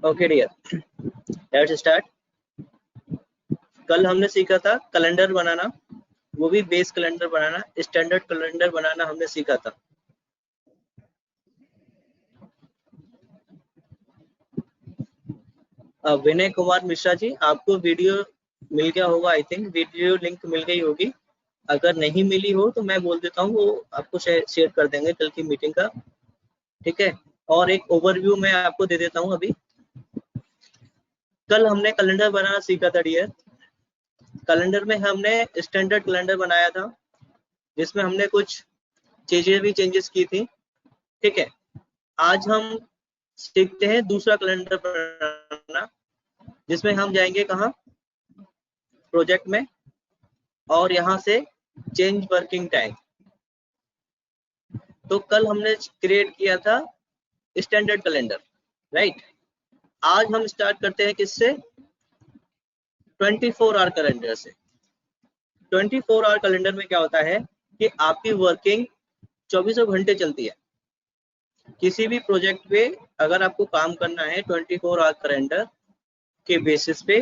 Okay dear, let's start. कल हमने सीखा था कैलेंडर बनाना, वो भी बेस कैलेंडर बनाना, स्टैंडर्ड कैलेंडर बनाना हमने सीखा था। विनय कुमार मिश्रा जी, आपको वीडियो मिल गया होगा, आई थिंक वीडियो लिंक मिल गई होगी। अगर नहीं मिली हो तो मैं बोल देता हूँ, वो आपको शेयर कर देंगे कल की मीटिंग का, ठीक है। और एक ओवरव्यू मैं आपको दे देता हूँ अभी। कल हमने कैलेंडर बनाना सीखा था डियर। कैलेंडर में हमने स्टैंडर्ड कैलेंडर बनाया था, जिसमें हमने कुछ चीजें भी चेंजेस की थी, ठीक है। आज हम सीखते हैं दूसरा कैलेंडर बनाना, जिसमें हम जाएंगे कहाँ, प्रोजेक्ट में, और यहाँ से चेंज वर्किंग टाइम। तो कल हमने क्रिएट किया था स्टैंडर्ड कैलेंडर, राइट। आज हम स्टार्ट करते हैं किससे, 24 आवर कैलेंडर से। 24 आवर कैलेंडर में क्या होता है कि आपकी वर्किंग 24 घंटे चलती है। किसी भी प्रोजेक्ट पे अगर आपको काम करना है 24 आवर कैलेंडर के बेसिस पे,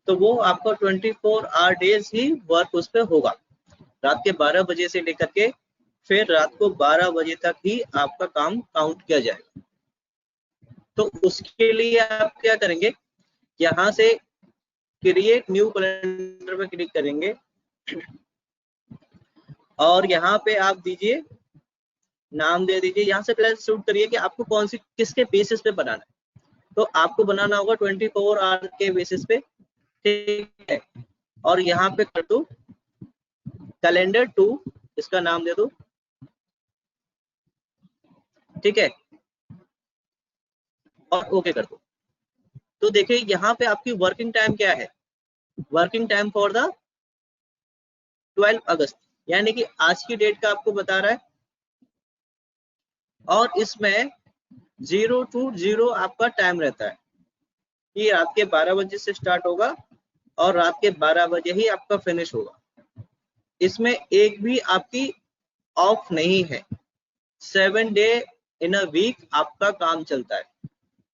तो वो आपका 24 आवर डेज ही वर्क उस पर होगा। रात के 12 बजे से लेकर के फिर रात को 12 बजे तक ही आपका काम काउंट किया जाएगा। तो उसके लिए आप क्या करेंगे, यहाँ से क्रिएट न्यू कैलेंडर पे क्लिक करेंगे और यहाँ पे आप दीजिए, नाम दे दीजिए। यहाँ से पहले शूट करिए कि आपको कौन सी किसके बेसिस पे बनाना है। तो आपको बनाना होगा 24 आवर के बेसिस पे, ठीक है। और यहाँ पे कर दो कैलेंडर 2, इसका नाम दे दो, ठीक है, और ओके कर दो। तो देखिए यहाँ पे आपकी वर्किंग टाइम क्या है, वर्किंग टाइम फॉर द 12 अगस्त, यानी कि आज की डेट का आपको बता रहा है। और इसमें 0 to 0 आपका टाइम रहता है कि रात के 12 बजे से स्टार्ट होगा और रात के 12 बजे ही आपका फिनिश होगा। इसमें एक भी आपकी ऑफ नहीं है। 7 डे इन अ वीक आपका काम चलता है,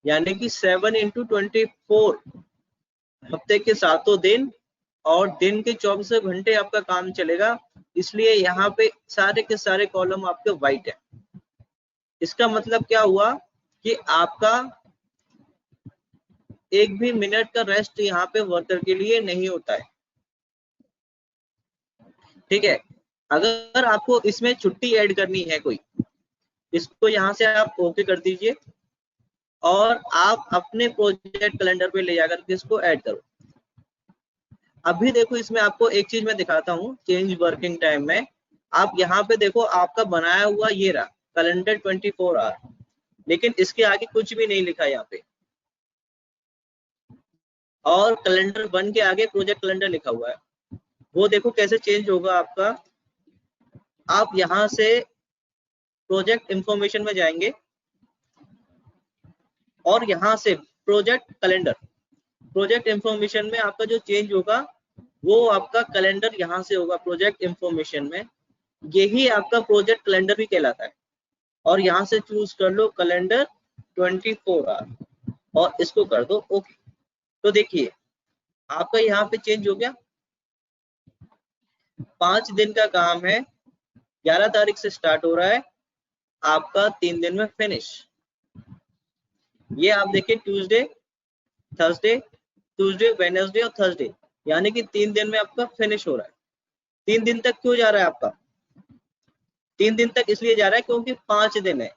यानी कि 7 into 24, हफ्ते के 7 दिन और दिन के 24 घंटे आपका काम चलेगा। इसलिए यहाँ पे सारे के सारे कॉलम आपके व्हाइट है। इसका मतलब क्या हुआ कि आपका एक भी मिनट का रेस्ट यहाँ पे वर्कर के लिए नहीं होता है, ठीक है। अगर आपको इसमें छुट्टी ऐड करनी है कोई, इसको यहाँ से आप ओके कर दीजिए और आप अपने प्रोजेक्ट कैलेंडर पे ले जाकर के इसको ऐड करो। अभी देखो इसमें आपको एक चीज मैं दिखाता हूँ, चेंज वर्किंग टाइम में आप यहाँ पे देखो, आपका बनाया हुआ ये रहा कैलेंडर 24 आवर, लेकिन इसके आगे कुछ भी नहीं लिखा यहाँ पे। और कैलेंडर 1 के आगे प्रोजेक्ट कैलेंडर लिखा हुआ है। वो देखो कैसे चेंज होगा आपका। आप यहाँ से प्रोजेक्ट इंफॉर्मेशन में जाएंगे और यहाँ से प्रोजेक्ट कैलेंडर, प्रोजेक्ट इंफॉर्मेशन में आपका जो चेंज होगा वो आपका कैलेंडर यहाँ से होगा प्रोजेक्ट इंफॉर्मेशन में। यही आपका प्रोजेक्ट कैलेंडर भी कहलाता है। और यहाँ से चूज कर लो कैलेंडर 24 आवर और इसको कर दो ओके। तो देखिए आपका यहाँ पे चेंज हो गया। 5 दिन का काम है, 11 तारीख से स्टार्ट हो रहा है, आपका 3 दिन में फिनिश। ये आप देखिए ट्यूसडे, थर्सडे, ट्यूसडे, वेडनेसडे और थर्सडे, यानी कि 3 दिन में आपका फिनिश हो रहा है। 3 दिन तक क्यों जा रहा है आपका, 3 दिन तक इसलिए जा रहा है क्योंकि 5 दिन है।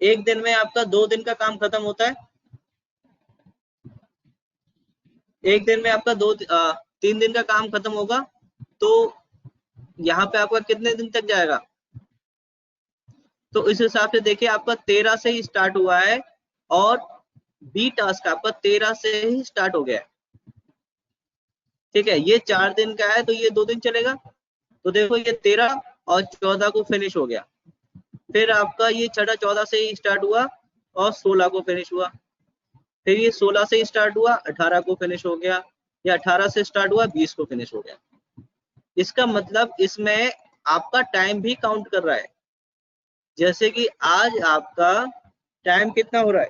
एक दिन में आपका 2 दिन का काम खत्म होता है, एक दिन में आपका 3 दिन का काम खत्म होगा। तो यहाँ पे आपका कितने दिन तक जाएगा, तो इस हिसाब से देखिए आपका 13 से ही स्टार्ट हुआ है और बी टास्क आपका 13 से ही स्टार्ट हो गया है, ठीक है। ये 4 दिन का है तो ये 2 दिन चलेगा। तो देखो ये 13 और 14 को फिनिश हो गया। फिर आपका ये छठा 14 से ही स्टार्ट हुआ और 16 को फिनिश हुआ। फिर ये 16 से ही स्टार्ट हुआ, 18 को फिनिश हो गया, या 18 से स्टार्ट हुआ, 20 को फिनिश हो गया। इसका मतलब इसमें आपका टाइम भी काउंट कर रहा है। जैसे कि आज आपका टाइम कितना हो रहा है,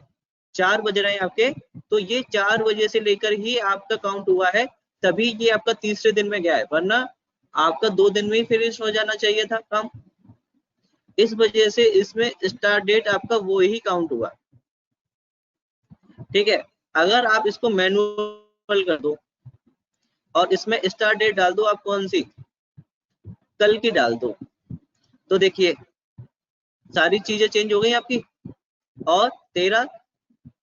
4 बज रहे हैं आपके, तो ये 4 बजे से लेकर ही आपका काउंट हुआ है, तभी ये आपका तीसरे दिन में गया है, वरना आपका 2 दिन में ही फिनिश हो जाना चाहिए था काम। इस वजह से इसमें स्टार्ट डेट आपका वो ही काउंट हुआ। ठीक है, अगर आप इसको मैनुअल कर दो और इसमें स्टार्ट डेट डाल दो आप कौन सी, कल की डाल दो, तो देखिए सारी चीजें चेंज हो गई आपकी, और 13,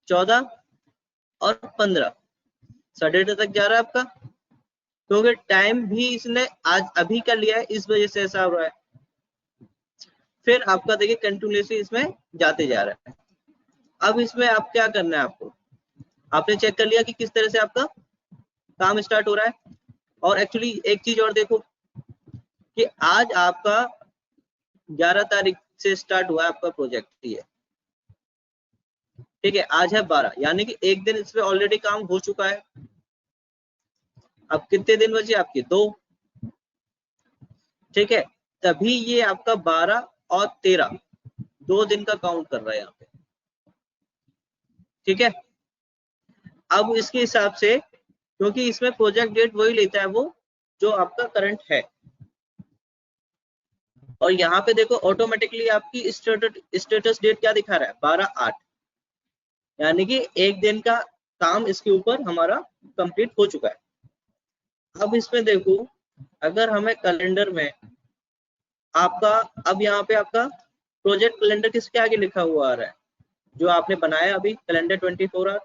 14 और 15 सैटरडे तक जा रहा है आपका, क्योंकि टाइम भी इसने आज अभी का लिया है, इस वजह से ऐसा हो रहा है। फिर आपका देखिए कंटिन्यूसली इसमें जाते जा रहा है। अब इसमें आप क्या करना है, आपको आपने चेक कर लिया कि किस तरह से आपका काम स्टार्ट हो रहा है। और एक्चुअली एक चीज और देखो कि आज आपका 11 तारीख से स्टार्ट हुआ है आपका प्रोजेक्ट, ये ठीक है, आज है 12, यानी कि एक दिन इसमें ऑलरेडी काम हो चुका है। अब कितने दिन बचे आपके, 2, ठीक है, तभी ये आपका 12 और 13 2 दिन का काउंट कर रहा है यहाँ पे। ठीक है, अब इसके हिसाब से, क्योंकि इसमें प्रोजेक्ट डेट वही लेता है वो जो आपका करंट है, और यहाँ पे देखो ऑटोमेटिकली आपकी स्टेटस डेट क्या दिखा रहा है, 12/8, यानी कि एक दिन का काम इसके ऊपर हमारा कंप्लीट हो चुका है। अब इसमें देखो, अगर हमें कैलेंडर में आपका, अब यहाँ पे आपका प्रोजेक्ट कैलेंडर किसके आगे लिखा हुआ आ रहा है, जो आपने बनाया अभी कैलेंडर 24 आवर,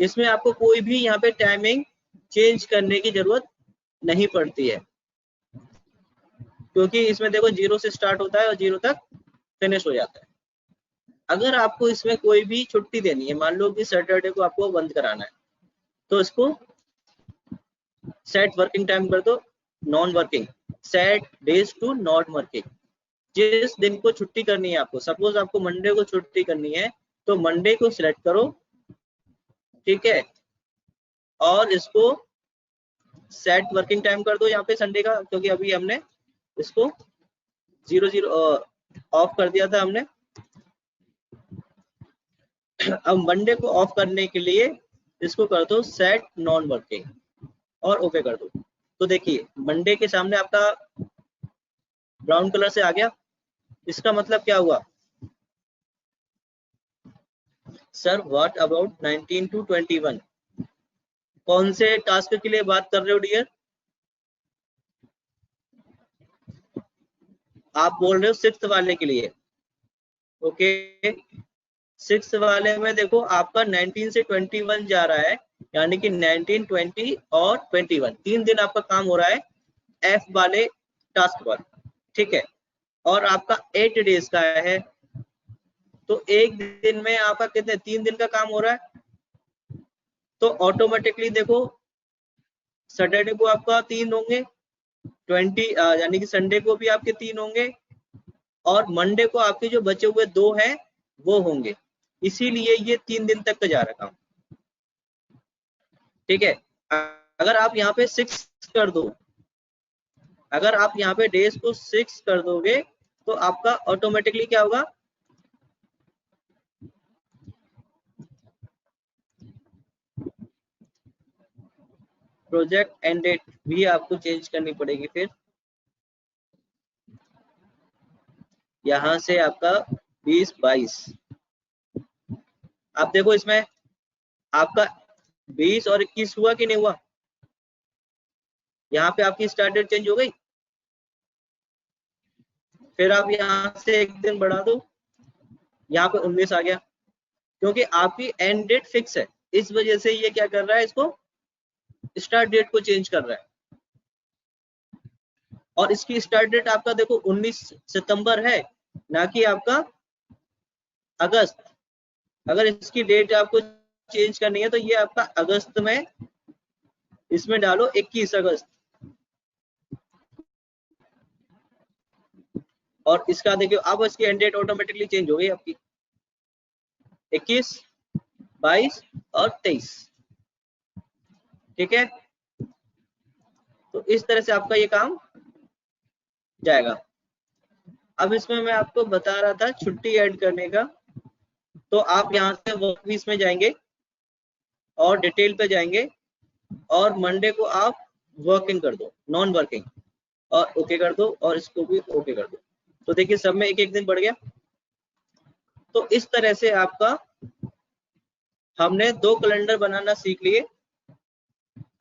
इसमें आपको कोई भी यहाँ पे टाइमिंग चेंज करने की जरूरत नहीं पड़ती है, क्योंकि इसमें देखो 0 से स्टार्ट होता है और 0 तक फिनिश हो जाता है। अगर आपको इसमें कोई भी छुट्टी देनी है, मान लो कि सैटरडे को आपको बंद कराना है, तो इसको सेट वर्किंग टाइम कर दो, non working, set days to not working. जिस दिन को छुट्टी करनी है आपको, सपोज आपको मंडे को छुट्टी करनी है, तो मंडे को सिलेक्ट करो, ठीक है, और इसको सेट वर्किंग टाइम कर दो यहाँ पे संडे का, क्योंकि अभी हमने इसको 0 ऑफ कर दिया था हमने। अब मंडे को ऑफ करने के लिए इसको कर दो सेट नॉन वर्किंग और ओके कर दो। तो देखिए मंडे के सामने आपका ब्राउन कलर से आ गया, इसका मतलब क्या हुआ, सर व्हाट अबाउट 19 to 21, कौन से टास्क के लिए बात कर रहे हो डियर, आप बोल रहे हो 6th वाले के लिए, ओके। 6th वाले में देखो आपका 19 से 21 जा रहा है, यानी कि 19, 20 और 21, 3 दिन आपका काम हो रहा है F वाले टास्क पर, ठीक है, और आपका 8 डेज का है, तो एक दिन में आपका कितने 3 दिन का काम हो रहा है, तो ऑटोमेटिकली देखो सैटरडे को आपका 3 होंगे, 20 यानी कि संडे को भी आपके 3 होंगे, और मंडे को आपके जो बचे हुए 2 हैं वो होंगे, इसीलिए ये 3 दिन तक का जा रहा काम। ठीक है, अगर आप यहाँ पे 6 कर दो, अगर आप यहाँ पे डेज को 6 कर दोगे, तो आपका ऑटोमेटिकली क्या होगा, प्रोजेक्ट एंड डेट भी आपको चेंज करनी पड़ेगी। फिर यहाँ से आपका 20, 22, आप देखो इसमें आपका 20 और 21 हुआ कि नहीं हुआ, यहाँ पे आपकी स्टार्ट डेट चेंज हो गई। फिर आप यहाँ से एक दिन बढ़ा दो, यहाँ पे 19 आ गया, क्योंकि आपकी एंड डेट फिक्स है, इस वजह से ये क्या कर रहा है, इसको स्टार्ट डेट को चेंज कर रहा है। और इसकी स्टार्ट डेट आपका देखो 19 सितंबर है, ना कि आपका अगस्त। अगर इसकी डेट आपको चेंज करनी है तो ये आपका अगस्त में, इसमें डालो 21 अगस्त, और इसका देखियो अब इसकी एंड डेट ऑटोमेटिकली चेंज हो गई आपकी, 21, 22 और 23, ठीक है। तो इस तरह से आपका ये काम जाएगा। अब इसमें मैं आपको बता रहा था छुट्टी ऐड करने का, तो आप यहाँ से वर्क वीक्स में जाएंगे और डिटेल पे जाएंगे और मंडे को आप वर्किंग कर दो, नॉन वर्किंग, और ओके कर दो, और इसको भी ओके कर दो। तो देखिए सब में एक एक दिन बढ़ गया। तो इस तरह से आपका हमने 2 कैलेंडर बनाना सीख लिए।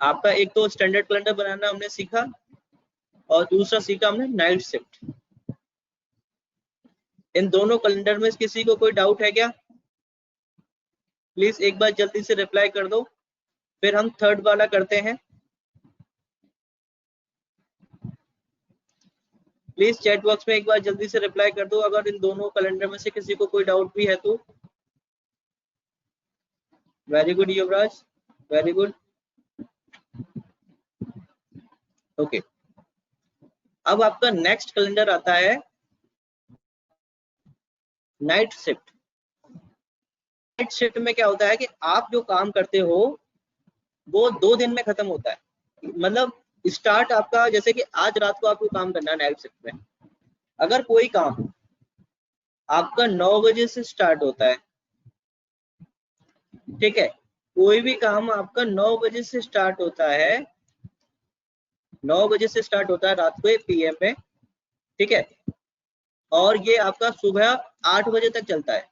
आपका एक तो स्टैंडर्ड कैलेंडर बनाना हमने सीखा और दूसरा सीखा हमने नाइट शिफ्ट। इन दोनों कैलेंडर में किसी को कोई डाउट है क्या? प्लीज एक बार जल्दी से रिप्लाई कर दो, फिर हम थर्ड वाला करते हैं। प्लीज चैट बॉक्स में एक बार जल्दी से रिप्लाई कर दो अगर इन दोनों कैलेंडर में से किसी को कोई डाउट भी है तो। वेरी गुड युवराज, वेरी गुड। ओके, अब आपका नेक्स्ट कैलेंडर आता है नाइट शिफ्ट। नाइट शिफ्ट में क्या होता है कि आप जो काम करते हो वो 2 दिन में खत्म होता है। मतलब स्टार्ट आपका, जैसे कि आज रात को आपको काम करना है नाइट शिफ्ट में, अगर कोई काम आपका 9 बजे से स्टार्ट होता है, ठीक है, कोई भी काम आपका 9 बजे से स्टार्ट होता है, 9 बजे से स्टार्ट होता है रात को पीएम में, ठीक है, और ये आपका सुबह 8 बजे तक चलता है,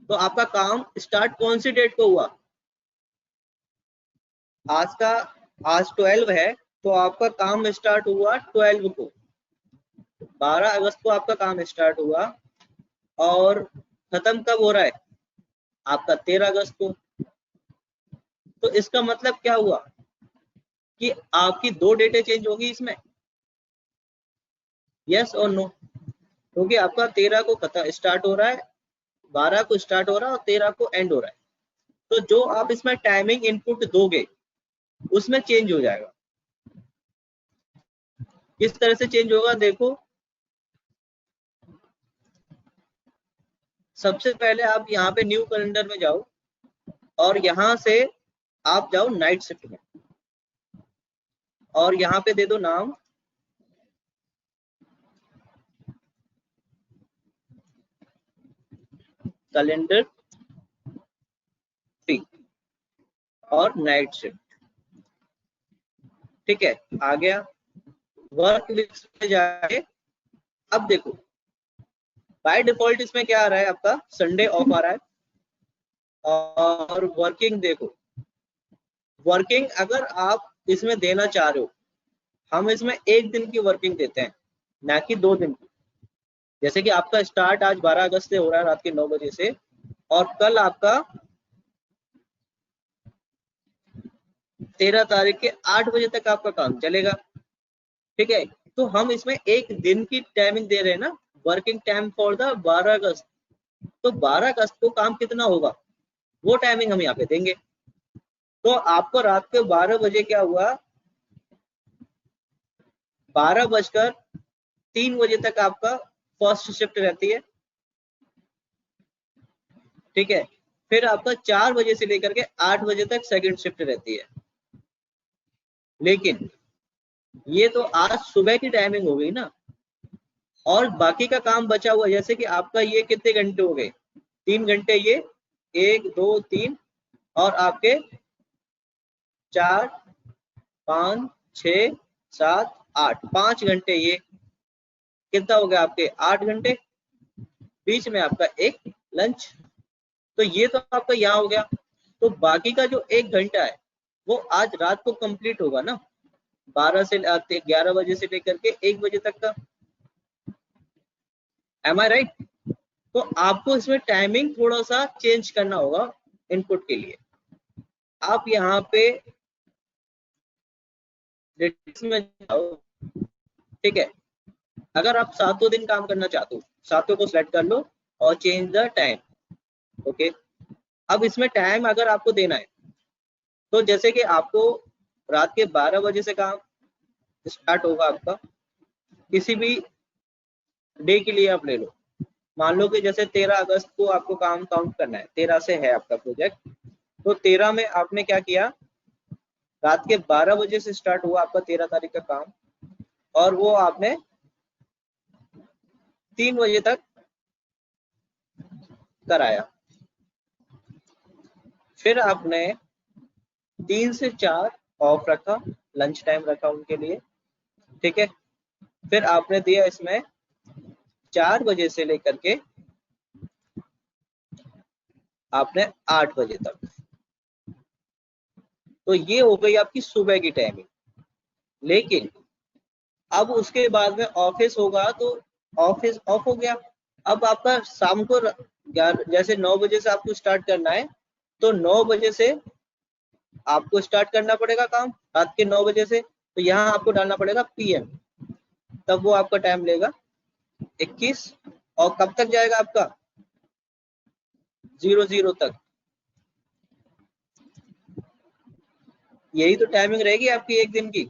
तो आपका काम स्टार्ट कौन सी डेट को हुआ? आज 12 है, तो आपका काम स्टार्ट हुआ 12 को, 12 अगस्त को आपका काम स्टार्ट हुआ और खत्म कब हो रहा है? आपका 13 अगस्त को। तो इसका मतलब क्या हुआ कि आपकी 2 डेटें चेंज होगी इसमें, यस और नो? क्योंकि आपका 13 को स्टार्ट हो रहा है, 12 को स्टार्ट हो रहा है और 13 को एंड हो रहा है। तो जो आप इसमें टाइमिंग इनपुट दोगे उसमें चेंज हो जाएगा। किस तरह से चेंज होगा देखो, सबसे पहले आप यहाँ पे न्यू कैलेंडर में जाओ और यहाँ से आप जाओ नाइट शिफ्ट में और यहाँ पे दे दो नाम कैलेंडर 3 और नाइट शिफ्ट, ठीक है, आ गया। वर्क वीक्स में जाके अब देखो बाय डिफॉल्ट इसमें क्या आ रहा है, आपका संडे ऑफ आ रहा है। और वर्किंग देखो, वर्किंग अगर आप इसमें देना चाह रहे हो, हम इसमें 1 दिन की वर्किंग देते हैं, ना कि 2 दिन की। जैसे कि आपका स्टार्ट आज 12 अगस्त से हो रहा है रात के 9 बजे से, और कल आपका 13 तारीख के 8 बजे तक आपका काम चलेगा, ठीक है। तो हम इसमें 1 दिन की टाइमिंग दे रहे हैं ना, वर्किंग टाइम फॉर द 12 अगस्त। तो 12 अगस्त को काम कितना होगा वो टाइमिंग हम यहाँ पे देंगे। तो आपको रात के 12 बजे क्या हुआ, 12:03 बजे तक आपका फर्स्ट शिफ्ट रहती है, ठीक है। फिर आपका 4 बजे से लेकर के 8 बजे तक सेकंड शिफ्ट रहती है। लेकिन ये तो आज सुबह की टाइमिंग हो गई ना, और बाकी का काम बचा हुआ, जैसे कि आपका ये कितने घंटे हो गए, 3 घंटे, ये 1 2 3 और आपके 4 5 6 7 8, 5 घंटे, ये कितना हो गया आपके 8 घंटे, बीच में आपका एक लंच। तो ये तो आपका यहाँ हो गया। तो बाकी का जो 1 घंटा है वो आज रात को कंप्लीट होगा ना, 12 से 11 बजे से लेकर के 1 बजे तक का। एम आई राइट? तो आपको इसमें टाइमिंग थोड़ा सा चेंज करना होगा इनपुट के लिए। आप यहाँ पे डिटेल्स में जाओ, ठीक है। अगर आप 7 दिन काम करना चाहते हो, 7 को सेलेक्ट कर लो और चेंज द टाइम, ओके। अब इसमें टाइम अगर आपको देना है तो जैसे कि आपको रात के 12 बजे से काम स्टार्ट होगा आपका, किसी भी डे के लिए आप ले लो। मान लो कि जैसे 13 अगस्त को आपको काम काउंट करना है, 13 से है आपका प्रोजेक्ट, तो 13 में आपने क्या किया, रात के 12 बजे से स्टार्ट हुआ आपका 13 तारीख का काम, और वो आपने 3 बजे तक कराया। फिर आपने 3 से 4 ऑफ रखा, लंच टाइम रखा उनके लिए, ठीक है। फिर आपने दिया इसमें 4 बजे से लेकर के आपने 8 बजे तक। तो ये हो गई आपकी सुबह की टाइमिंग। लेकिन अब उसके बाद में ऑफिस होगा तो ऑफिस ऑफ हो गया। अब आपका शाम को जैसे 9 बजे से आपको स्टार्ट करना है, तो 9 बजे से आपको स्टार्ट करना पड़ेगा काम, रात के 9 बजे से। तो यहाँ आपको डालना पड़ेगा PM, तब वो आपका टाइम लेगा 21। और कब तक जाएगा आपका 00 तक। यही तो टाइमिंग रहेगी आपकी एक दिन की,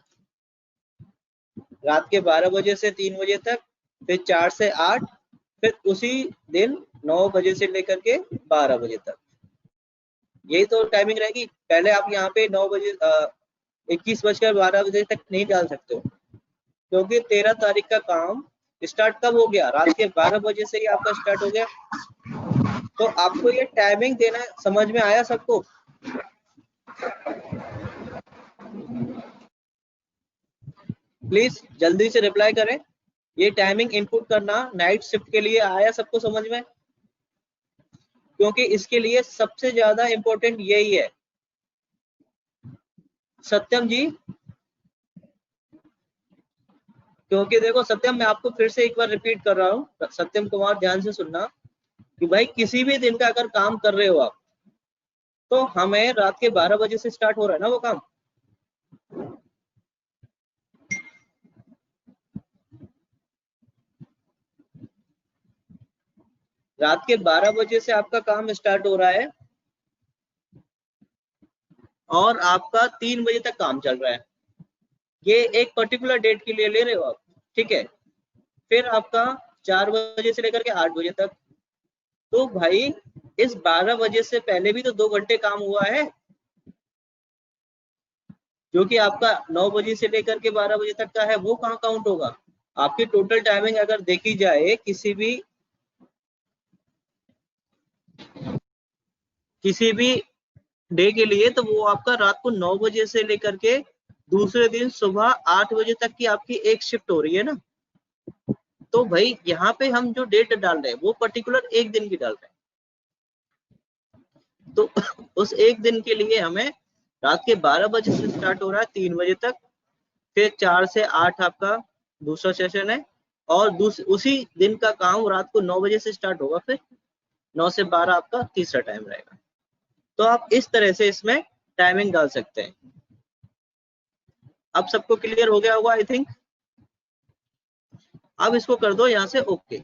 रात के 12 बजे से 3 बजे तक, फिर 4 से 8, फिर उसी दिन 9 बजे से लेकर के 12 बजे तक। यही तो टाइमिंग रहेगी। पहले आप यहाँ पे 9 बजे 21:12 बजे तक नहीं डाल सकते हो, क्योंकि 13 तारीख का काम स्टार्ट कब हो गया, रात के 12 बजे से ही आपका स्टार्ट हो गया। तो आपको ये टाइमिंग देना समझ में आया सबको? प्लीज जल्दी से रिप्लाई करें। ये टाइमिंग इनपुट करना नाइट शिफ्ट के लिए आया सबको समझ में? क्योंकि इसके लिए सबसे ज्यादा इंपॉर्टेंट यही है। सत्यम जी, क्योंकि देखो सत्यम, मैं आपको फिर से एक बार रिपीट कर रहा हूँ, सत्यम कुमार ध्यान से सुनना, कि भाई किसी भी दिन का अगर काम कर रहे हो आप, तो हमें रात के 12 बजे से स्टार्ट हो रहा है ना वो काम। रात के 12 बजे से आपका काम स्टार्ट हो रहा है और आपका 3 बजे तक काम चल रहा है। ये एक पर्टिकुलर डेट के लिए ले रहे हो आप, ठीक है। फिर आपका 4 बजे से लेकर के 8 बजे तक। तो भाई इस 12 बजे से पहले भी तो 2 घंटे काम हुआ है, जो कि आपका 9 बजे से लेकर के 12 बजे तक का है, वो कहाँ काउंट होगा? आपकी टोटल टाइमिंग अगर देखी जाए किसी भी डे के लिए, तो वो आपका रात को 9 बजे से लेकर के दूसरे दिन सुबह 8 बजे तक की आपकी एक शिफ्ट हो रही है ना। तो भाई यहाँ पे हम जो डेट डाल रहे हैं वो पर्टिकुलर एक दिन की डाल रहे हैं। तो उस एक दिन के लिए हमें रात के 12 बजे से स्टार्ट हो रहा है 3 बजे तक, फिर 4 से 8 आपका दूसरा सेशन है, और उसी दिन का काम रात को 9 बजे से स्टार्ट होगा, फिर 9 से 12 आपका तीसरा टाइम रहेगा। तो आप इस तरह से इसमें टाइमिंग डाल सकते हैं। अब सबको क्लियर हो गया होगा आई थिंक। अब इसको कर दो यहाँ से ओके।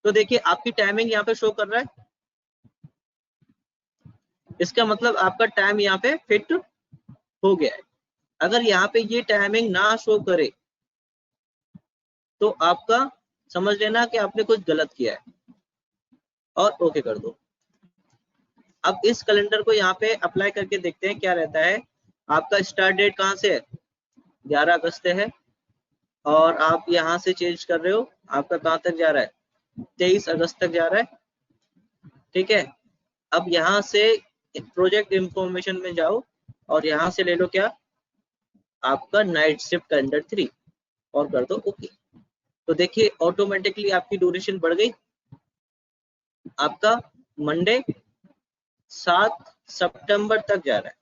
तो देखिए आपकी टाइमिंग यहाँ पे शो कर रहा है, इसका मतलब आपका टाइम यहाँ पे फिट हो गया है। अगर यहाँ पे ये टाइमिंग ना शो करे तो आपका समझ लेना कि आपने कुछ गलत किया है, और ओके कर दो। अब इस कैलेंडर को यहाँ पे अप्लाई करके देखते हैं क्या रहता है। आपका स्टार्ट डेट कहाँ से है, 11 अगस्त है, और आप यहाँ से चेंज कर रहे हो, आपका कहाँ तक जा रहा है, 23 अगस्त तक जा रहा है, ठीक है। अब यहाँ से प्रोजेक्ट इंफॉर्मेशन में जाओ और यहाँ से ले लो क्या, आपका नाइट शिफ्ट कैलेंडर 3, और कर दो ओके। तो देखिए ऑटोमेटिकली आपकी ड्यूरेशन बढ़ गई। आपका मंडे 7 सितंबर तक जा रहा है।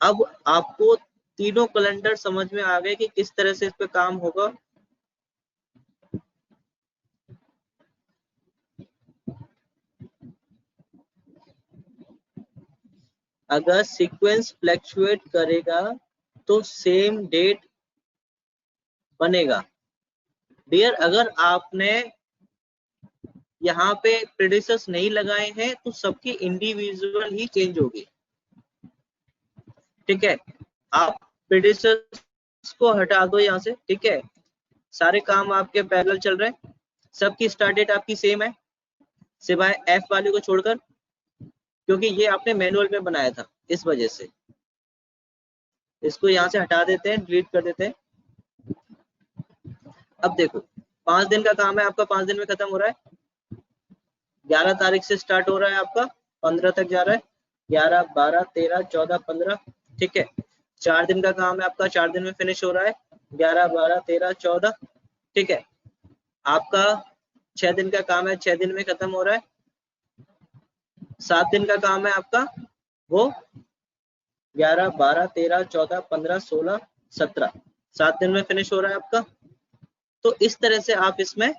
अब आपको तीनों कैलेंडर समझ में आ गए कि किस तरह से इस पे काम होगा। अगर सीक्वेंस फ्लैक्चुएट करेगा तो सेम डेट बनेगा। डियर, अगर आपने यहाँ पे प्रेडिसेस नहीं लगाए हैं तो सबकी इंडिविजुअल ही चेंज होगी, ठीक है। आप प्रेडिसेस को हटा दो यहाँ से, ठीक है। सारे काम आपके पैरेलल चल रहे हैं, सबकी स्टार्ट डेट आपकी सेम है, सिवाय एफ वाले को छोड़कर, क्योंकि ये आपने मैनुअल में बनाया था, इस वजह से। इसको यहाँ से हटा देते हैं, डिलीट कर देते हैं। अब देखो 5 दिन का काम है आपका, 5 दिन में खत्म हो रहा है। 11 तारीख से स्टार्ट हो रहा है आपका, 15 तक जा रहा है, 11, 12, 13, 14, 15, ठीक है। 4 दिन का काम है आपका, 4 दिन में फिनिश हो रहा है, 11, 12, 13, 14, ठीक है। आपका 6 दिन का काम है, 6 दिन में खत्म हो रहा है। 7 दिन का काम है आपका, वो 11, 12, 13, 14, 15, 16, 17, 7 दिन में फिनिश हो रहा है आपका। तो इस तरह से आप इसमें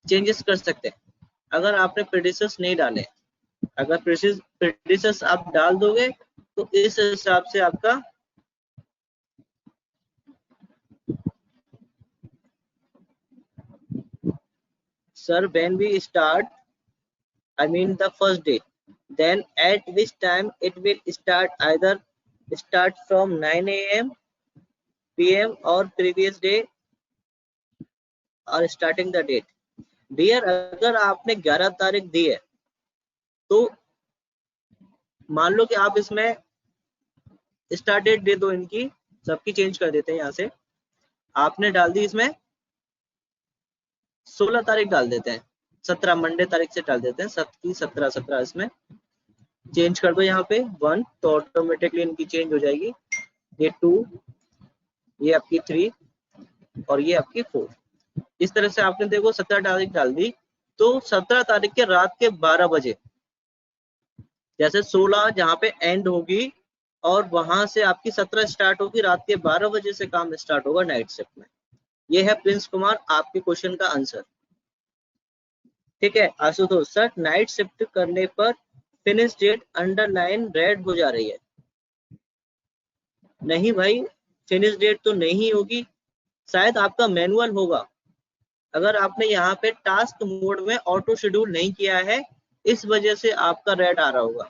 चेंजेस कर सकते हैं अगर आपने प्रेडिसेस नहीं डाले। अगर प्रेडिसेस आप डाल दोगे तो इस हिसाब से आपका sir when we start, I mean the first day, then at which time it will start, either start from 9 a.m. p.m. or previous day और स्टार्टिंग द डेट। डियर अगर आपने 11 तारीख दी है तो मान लो कि आप इसमें स्टार्ट डेट दे दो, इनकी सबकी चेंज कर देते हैं। यहाँ से आपने डाल दी इसमें 16 तारीख डाल देते हैं, 17 मंडे तारीख से डाल देते हैं, 7 की 17, 17 इसमें चेंज कर दो। यहाँ पे 1 तो ऑटोमेटिकली इनकी चेंज हो जाएगी। ये 2, ये आपकी 3 और ये आपकी 4। इस तरह से आपने देखो 17 तारीख डाल दी तो 17 तारीख के रात के 12 बजे, जैसे 16 जहाँ पे एंड होगी और वहां से आपकी 17 स्टार्ट होगी, रात के 12 बजे से काम स्टार्ट होगा नाइट शिफ्ट में। ये है प्रिंस कुमार आपके क्वेश्चन का आंसर, ठीक है। आशुतोष सर नाइट शिफ्ट करने पर फिनिश डेट अंडरलाइन रेड हो जा रही है। नहीं भाई, फिनिश डेट तो नहीं होगी, शायद आपका मैनुअल होगा। अगर आपने यहाँ पे टास्क मोड में ऑटो शेड्यूल नहीं किया है, इस वजह से आपका रेड आ रहा होगा।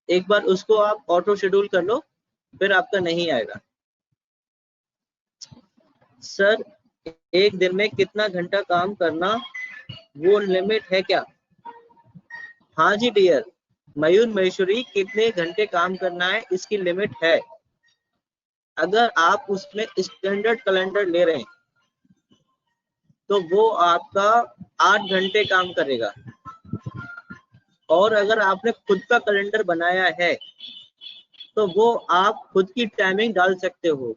एक बार उसको आप ऑटो शेड्यूल कर लो, फिर आपका नहीं आएगा। सर एक दिन में कितना घंटा काम करना, वो लिमिट है क्या? हाँ जी डियर, मयूर महेश्वरी, कितने घंटे काम करना है इसकी लिमिट है। अगर आप उसमें स्टैंडर्ड कैलेंडर ले रहे हैं तो वो आपका 8 घंटे काम करेगा, और अगर आपने खुद का कैलेंडर बनाया है तो वो आप खुद की टाइमिंग डाल सकते हो।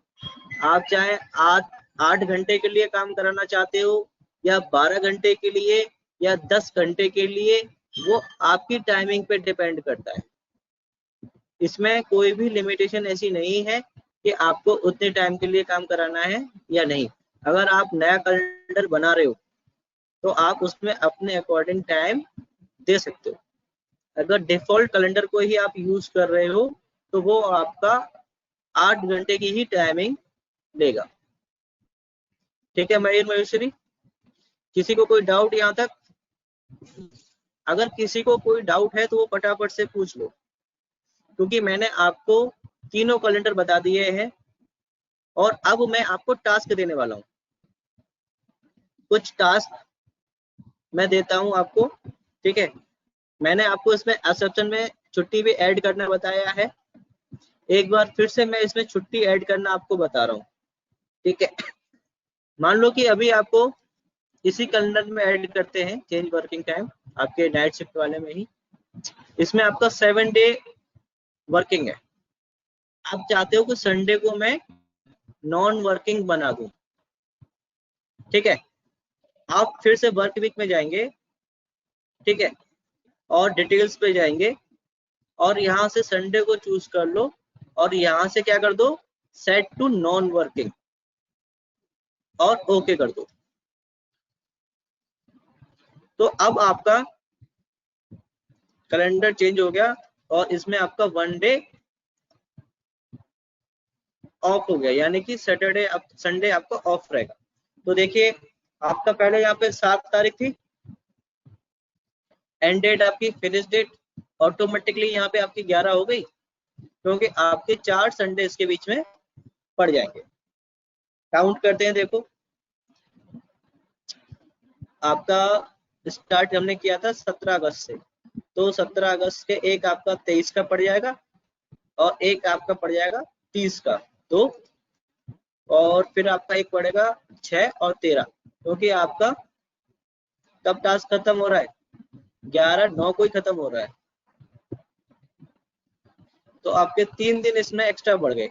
आप चाहे 8 घंटे के लिए काम कराना चाहते हो या 12 घंटे के लिए या 10 घंटे के लिए, वो आपकी टाइमिंग पे डिपेंड करता है। इसमें कोई भी लिमिटेशन ऐसी नहीं है कि आपको उतने टाइम के लिए काम कराना है या नहीं। अगर आप नया कैलेंडर बना रहे हो तो आप उसमें अपने अकॉर्डिंग टाइम दे सकते हो। अगर डिफॉल्ट कैलेंडर को ही आप यूज कर रहे हो तो वो आपका 8 घंटे की ही टाइमिंग लेगा, ठीक है मयूर महेश्वरी। किसी को कोई डाउट यहाँ तक? अगर किसी को कोई डाउट है तो वो फटाफट से पूछ लो, क्योंकि मैंने आपको तीनों कैलेंडर बता दिए हैं और अब मैं आपको टास्क देने वाला हूँ। कुछ टास्क मैं देता हूँ आपको, ठीक है। मैंने आपको इसमें एक्सेप्शन में छुट्टी भी ऐड करना बताया है, एक बार फिर से मैं इसमें छुट्टी ऐड करना आपको बता रहा हूँ, ठीक है। मान लो कि अभी आपको इसी कैलेंडर में ऐड करते हैं चेंज वर्किंग टाइम, आपके नाइट शिफ्ट वाले में ही। इसमें आपका 7 डे वर्किंग है। आप चाहते हो कि संडे को मैं नॉन वर्किंग बना दूं, ठीक है। आप फिर से वर्क वीक में जाएंगे, ठीक है, और डिटेल्स पे जाएंगे और यहाँ से संडे को चूज कर लो और यहाँ से क्या कर दो, सेट टू नॉन वर्किंग और ओके कर दो। तो अब आपका कैलेंडर चेंज हो गया और इसमें आपका 1 डे ऑफ हो गया, यानी कि सैटरडे संडे आपका ऑफ रहेगा। तो देखिए आपका पहले यहाँ पे 7 तारीख थी, एंड डेट आपकी फिनिश डेट ऑटोमेटिकली यहाँ पे आपकी 11 हो गई, क्योंकि आपके 4 संडे इसके बीच में पड़ जाएंगे। काउंट करते हैं, देखो आपका स्टार्ट हमने किया था 17 अगस्त से, तो 17 अगस्त के एक आपका 23 का पड़ जाएगा और एक आपका पड़ जाएगा 30 का। तो और फिर आपका एक पड़ेगा 6 और 13, क्योंकि आपका कब टास्क खत्म हो रहा है, 11/9 को ही खत्म हो रहा है, तो आपके 3 दिन इसमें एक्स्ट्रा बढ़ गए।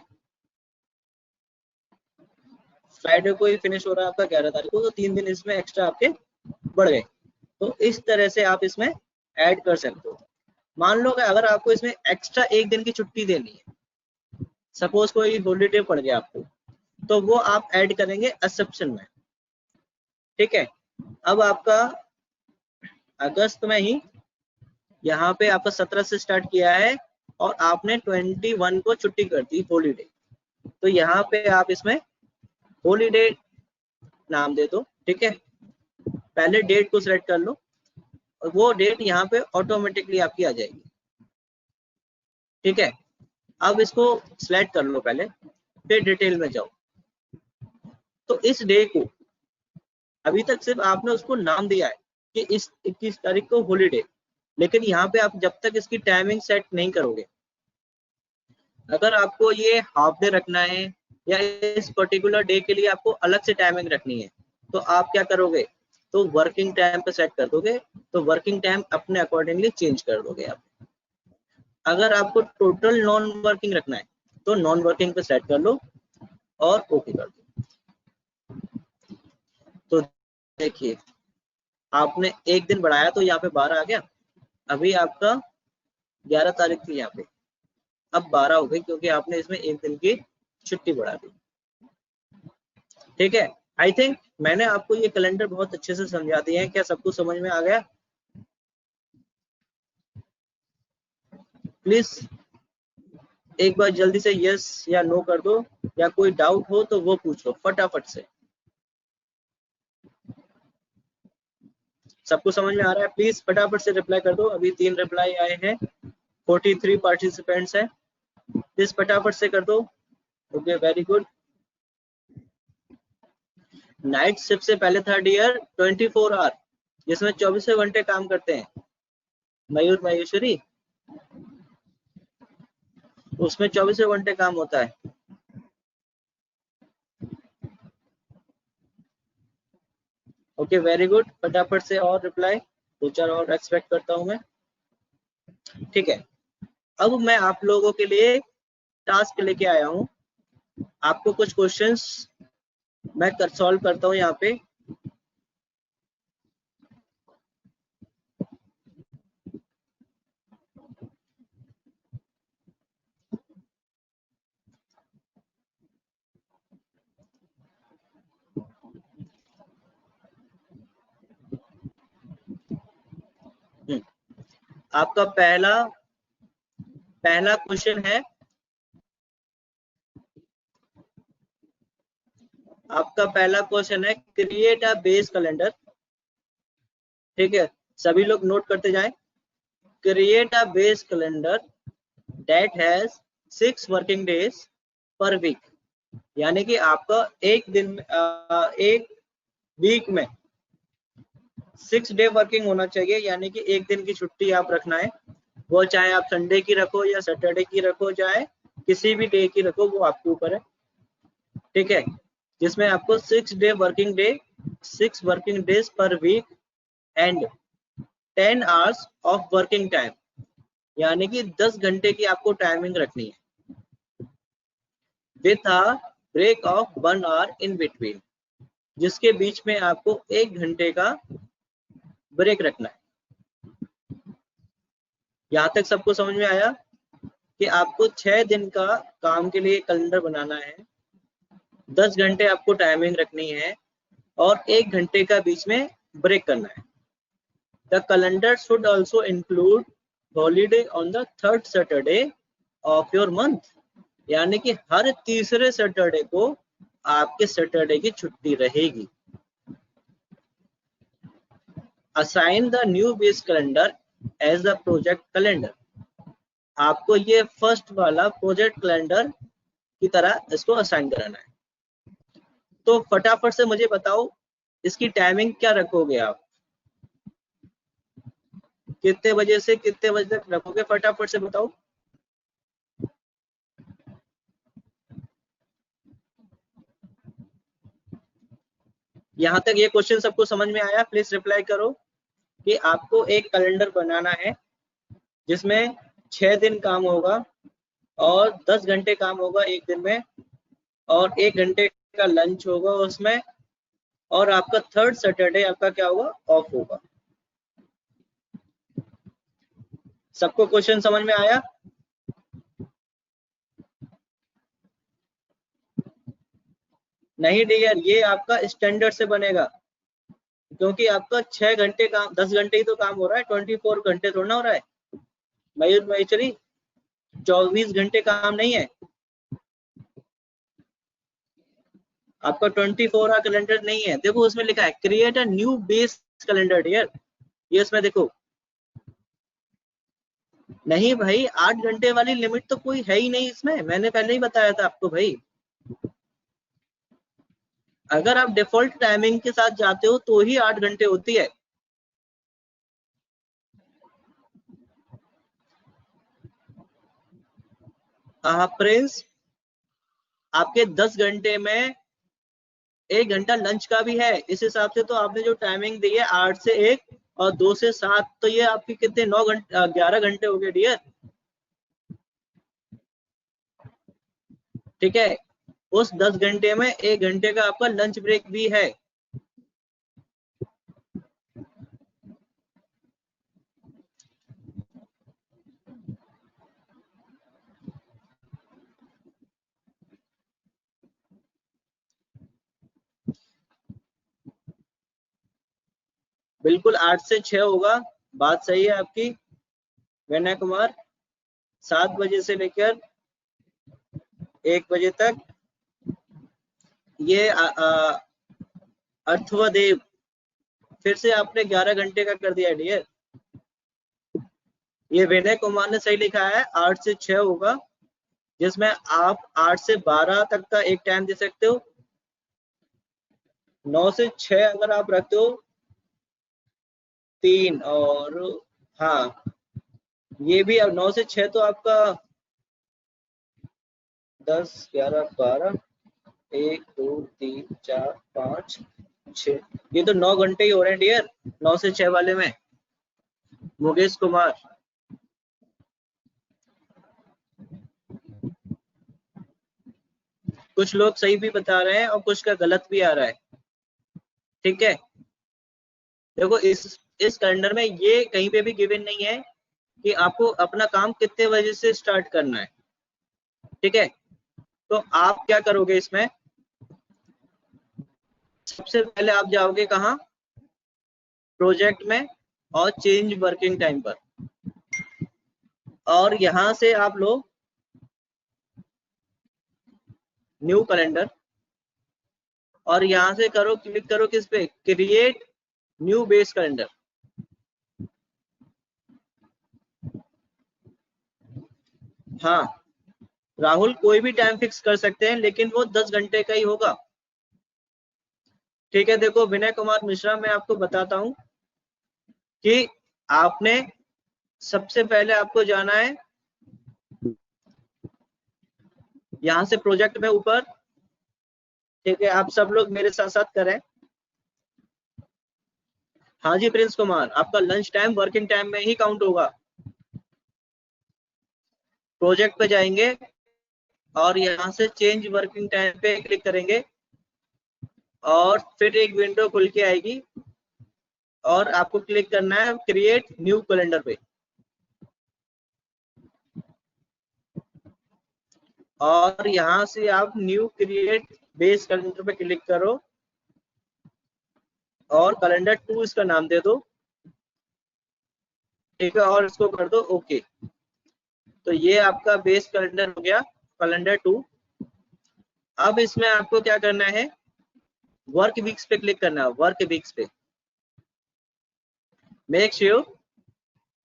फ्राइडे को ही फिनिश हो रहा है आपका 11 तारीख को, तो 3 दिन इसमें एक्स्ट्रा आपके बढ़ गए। तो इस तरह से आप इसमें ऐड कर सकते हो। मान लो कि अगर आपको इसमें एक्स्ट्रा एक दिन की छुट्टी देनी है, सपोज कोई हॉलीडे पड़ गया आपको, तो वो आप ऐड करेंगे एक्सेप्शन में। ठीक है, अब आपका अगस्त में ही यहाँ पे आपका 17 से स्टार्ट किया है और आपने 21 को छुट्टी कर दी हॉलीडे, तो यहाँ पे आप इसमें हॉलीडे नाम दे दो। ठीक है, पहले डेट को सिलेक्ट कर लो और वो डेट यहाँ पे ऑटोमेटिकली आपकी आ जाएगी। ठीक है, अब इसको सिलेक्ट कर लो पहले, फिर डिटेल में जाओ। तो इस डे को अभी तक सिर्फ आपने उसको नाम दिया है कि इस 21 तारीख को हॉलीडे, लेकिन यहाँ पे आप जब तक इसकी टाइमिंग सेट नहीं करोगे, अगर आपको ये हाफ डे रखना है या इस पर्टिकुलर डे के लिए आपको अलग से टाइमिंग रखनी है, तो आप क्या करोगे, तो वर्किंग टाइम पे सेट कर दोगे, तो वर्किंग टाइम अपने अकॉर्डिंगली चेंज कर दोगे आप। अगर आपको टोटल नॉन वर्किंग रखना है तो नॉन वर्किंग पे सेट कर लो और ओके कर दो। तो देखिए आपने एक दिन बढ़ाया तो यहाँ पे 12 आ गया, अभी आपका 11 तारीख थी यहाँ पे, अब 12 हो गई क्योंकि आपने इसमें एक दिन की छुट्टी बढ़ा दी। ठीक है, आई थिंक मैंने आपको ये कैलेंडर बहुत अच्छे से समझा दिए हैं। क्या सबको समझ में आ गया? प्लीज एक बार जल्दी से यस या नो कर दो, या कोई डाउट हो तो वो पूछ लो फटाफट से। सबको समझ में आ रहा है? प्लीज फटाफट से रिप्लाई कर दो। अभी 3 रिप्लाई आए हैं, 43 पार्टिसिपेंट्स हैं, प्लीज फटाफट से कर दो। Okay, very good. Night shift से पहले था डियर 24 आवर, जिसमें 24 घंटे काम करते हैं मयूर महेश्वरी, उसमें 24 घंटे काम होता है। ओके, वेरी गुड, फटाफट से और रिप्लाई, 2-4 और एक्सपेक्ट करता हूं मैं। ठीक है, अब मैं आप लोगों के लिए टास्क लेके आया हूं। आपको कुछ क्वेश्चंस मैं सॉल्व करता हूं यहाँ पे। आपका पहला क्वेश्चन है, आपका पहला क्वेश्चन है क्रिएट अ बेस कैलेंडर। ठीक है, सभी लोग नोट करते जाएं। Create a base calendar that has 6 working days per week, यानी कि आपका एक वीक में 6 डे वर्किंग होना चाहिए, यानी कि एक दिन की छुट्टी आप रखना है, वो चाहे आप संडे की रखो या सैटरडे की रखो, चाहे किसी भी डे की रखो, वो आपके ऊपर है। ठीक है, जिसमें आपको 6 working days per week and 10 hours of working time, यानी कि 10 घंटे की आपको टाइमिंग रखनी है, with a break of 1 hour in between, जिसके बीच में आपको 1 घंटे का ब्रेक रखना है। यहाँ तक सबको समझ में आया कि आपको 6 दिन का काम के लिए कैलेंडर बनाना है, 10 घंटे आपको टाइमिंग रखनी है और 1 घंटे का बीच में ब्रेक करना है। The calendar should also include holiday on the 3rd Saturday of your month, यानी कि हर तीसरे सैटरडे को आपके सैटरडे की छुट्टी रहेगी। Assign the new base calendar as the project calendar, आपको ये फर्स्ट वाला प्रोजेक्ट कैलेंडर की तरह इसको असाइन कराना है। तो फटाफट से मुझे बताओ इसकी टाइमिंग क्या रखोगे आप, कितने बजे से कितने बजे तक रखोगे, फटाफट से बताओ। यहाँ तक ये क्वेश्चन सबको समझ में आया? प्लीज रिप्लाई करो कि आपको एक कैलेंडर बनाना है जिसमें 6 दिन काम होगा और 10 घंटे काम होगा एक दिन में, और 1 घंटे का लंच होगा उसमें, और आपका थर्ड सैटरडे आपका क्या होगा? ऑफ होगा। सबको क्वेश्चन समझ में आया? नहीं डियर, ये आपका स्टैंडर्ड से बनेगा, क्योंकि आपका 6 घंटे काम, 10 घंटे ही तो काम हो रहा है, 24 घंटे थोड़ा ना हो रहा है मयूर महेश्वरी, 24 घंटे काम नहीं है आपका, 24 आवर कैलेंडर नहीं है। देखो उसमें लिखा है create a new base calendar dear, ये इसमें देखो। नहीं भाई, 8 घंटे वाली लिमिट तो कोई है ही नहीं इसमें, मैंने पहले ही बताया था आपको भाई। अगर आप डिफॉल्ट टाइमिंग के साथ जाते हो तो ही 8 घंटे होती है। प्रिंस, आपके 10 घंटे में 1 घंटा लंच का भी है, इस हिसाब से तो आपने जो टाइमिंग दी है 8 से 1 और 2 से 7, तो ये आपके कितने 9 घंटे 11 घंटे हो गए डियर। ठीक है, उस 10 घंटे में 1 घंटे का आपका लंच ब्रेक भी है। बिल्कुल 8 से 6 होगा, बात सही है आपकी विनय कुमार। 7 बजे से लेकर 1 बजे तक ये अर्थवदेव, फिर से आपने 11 घंटे का कर दिया डियर। ये विनय कुमार ने सही लिखा है, 8 से 6 होगा, जिसमें आप 8 से 12 तक का एक टाइम दे सकते हो। 9 से 6 अगर आप रखते हो 3, और हाँ ये भी, अब 9 से 6 तो आपका 10 11 12 1 2 3 4 5 6, ये तो 9 घंटे ही हो रहे हैं डियर 9 से 6 वाले में। मुकेश कुमार, कुछ लोग सही भी बता रहे हैं और कुछ का गलत भी आ रहा है। ठीक है, देखो इस कैलेंडर में ये कहीं पे भी गिवन नहीं है कि आपको अपना काम कितने बजे से स्टार्ट करना है। ठीक है, तो आप क्या करोगे इसमें, सबसे पहले आप जाओगे कहाँ? प्रोजेक्ट में, और चेंज वर्किंग टाइम पर, और यहां से आप लोग न्यू कैलेंडर, और यहां से करो, क्लिक करो किस पे? Create new base calendar. हाँ राहुल, कोई भी टाइम फिक्स कर सकते हैं, लेकिन वो 10 घंटे का ही होगा। ठीक है, देखो विनय कुमार मिश्रा, मैं आपको बताता हूं कि आपने सबसे पहले आपको जाना है यहां से प्रोजेक्ट में ऊपर। ठीक है, आप सब लोग मेरे साथ साथ करें। हाँ जी प्रिंस कुमार, आपका लंच टाइम वर्किंग टाइम में ही काउंट होगा। प्रोजेक्ट पे जाएंगे और यहाँ से चेंज वर्किंग टाइम पे क्लिक करेंगे, और फिर एक विंडो खुल के आएगी, और आपको क्लिक करना है क्रिएट न्यू कैलेंडर पे, और यहाँ से आप न्यू क्रिएट बेस कैलेंडर पे क्लिक करो, और कैलेंडर 2 इसका नाम दे दो। ठीक है, और इसको कर दो ओके। तो ये आपका बेस कैलेंडर हो गया, कैलेंडर 2। अब इसमें आपको क्या करना है, वर्क वीक्स पे क्लिक करना है, वर्क वीक्स पे। मेक श्योर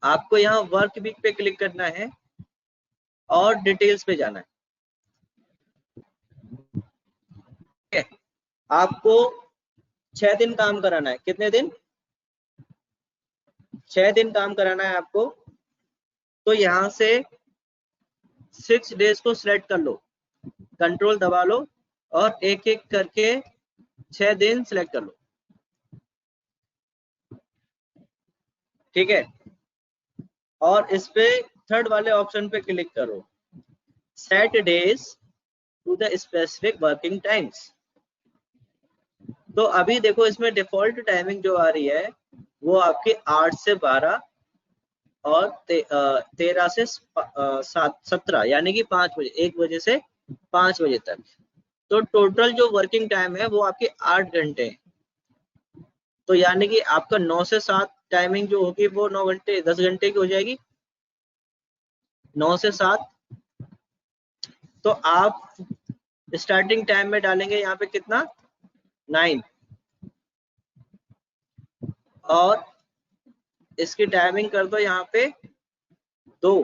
आपको यहाँ वर्क वीक पे क्लिक करना है और डिटेल्स पे जाना है। ठीक है, आपको 6 दिन काम कराना है। कितने दिन? 6 दिन काम कराना है आपको। तो यहाँ से 6 डेज को सिलेक्ट कर लो, कंट्रोल दबा लो, और एक एक करके 6 दिन सिलेक्ट कर लो। ठीक है, और इस पे थर्ड वाले ऑप्शन पे क्लिक करो, set days to the specific working times. तो अभी देखो इसमें डिफॉल्ट टाइमिंग जो आ रही है वो आपकी 8 से 12 और 13 से 17, यानी कि 5 बजे, 1 बजे से 5 बजे तक। तो टोटल जो वर्किंग टाइम है वो आपके 8 घंटे है। तो यानी कि आपका 9 से 7 टाइमिंग जो होगी वो 9 घंटे 10 घंटे की हो जाएगी, 9 से 7। तो आप स्टार्टिंग टाइम में डालेंगे यहाँ पे कितना, 9, और इसकी टाइमिंग कर दो यहाँ पे 2,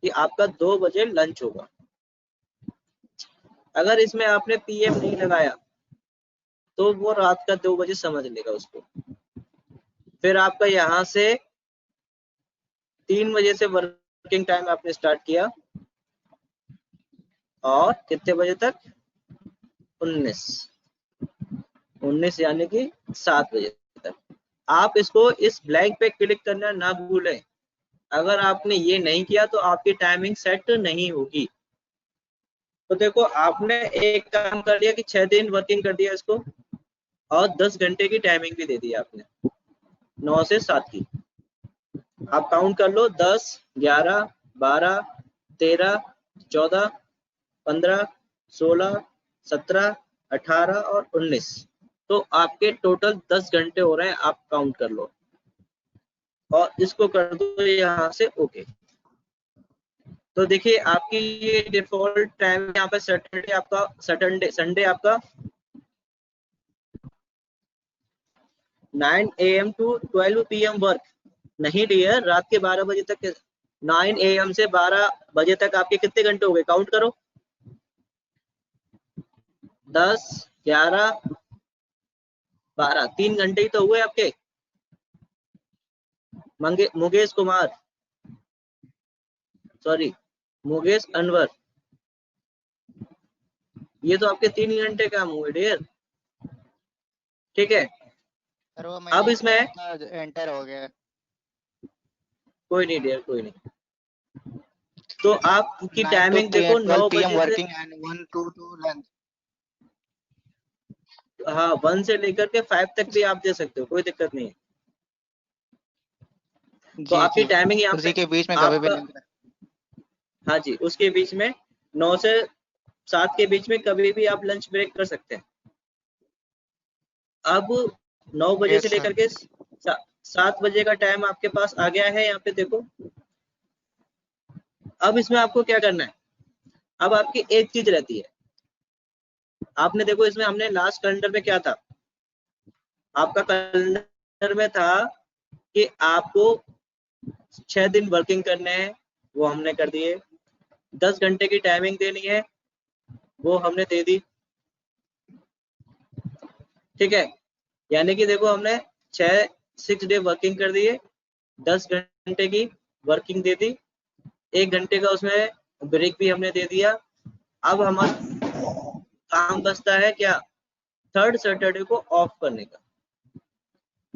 कि आपका 2 बजे लंच होगा। अगर इसमें आपने पीएम नहीं लगाया तो वो रात का 2 बजे समझ लेगा उसको। फिर आपका यहाँ से 3 बजे से वर्किंग टाइम आपने स्टार्ट किया और कितने बजे तक, 19 यानी कि 7 बजे तक। आप इसको इस ब्लैंक पे क्लिक करना ना भूलें। अगर आपने ये नहीं किया तो आपकी टाइमिंग सेट नहीं होगी। तो देखो आपने एक काम कर लिया कि 6 दिन वर्किंग कर दिया इसको, और 10 घंटे की टाइमिंग भी दे दी आपने 9 से 7 की। आप काउंट कर लो, 10, 11, 12, 13, 14, 15, 16, 17, 18 और 19। तो आपके टोटल 10 घंटे हो रहे हैं, आप काउंट कर लो और इसको कर दो यहाँ से ओके। तो देखिए आपकी ये डिफॉल्ट टाइम यहाँ पे सैटरडे आपका, संडे आपका 9 AM टू 12 PM वर्क नहीं डियर, रात के 12 बजे तक। 9 AM से 12 बजे तक आपके कितने घंटे हो गए, काउंट करो, 10, 11, 12, 3 घंटे ही तो हुए आपके। मुकेश कुमार, सॉरी मुकेश अनवर, ये तो आपके 3 घंटे काम हुए डियर। ठीक है, अब इसमें एंटर हो गया, कोई नहीं डियर, कोई नहीं। तो आपकी टाइमिंग देखो 9 बजे वर्किंग एंड 1 to 2 लंच। हाँ 1 से लेकर के 5 तक भी आप दे सकते हो, कोई दिक्कत नहीं है। तो आपकी टाइमिंग यहाँ उसी पे के बीच में कभी भी लंच, हाँ जी, उसके बीच में 9 से 7 के बीच में कभी भी आप लंच ब्रेक कर सकते हैं। अब 9 बजे से लेकर के 7 बजे का टाइम आपके पास आ गया है यहाँ पे देखो। अब इसमें आपको क्या करना है, अब आपकी एक चीज रहती है, आपने देखो इसमें हमने लास्ट कैलेंडर में क्या था, आपका कैलेंडर में था कि आपको 6 दिन वर्किंग करने हैं, वो हमने कर दिए। 10 घंटे की टाइमिंग देनी है, वो हमने दे दी। ठीक है, यानी कि देखो हमने 6 डे वर्किंग कर दिए, 10 घंटे की वर्किंग दे दी, 1 घंटे का उसमें ब्रेक भी हमने दे दिया। अब हमारा काम बचता है क्या, थर्ड सैटरडे को ऑफ करने का।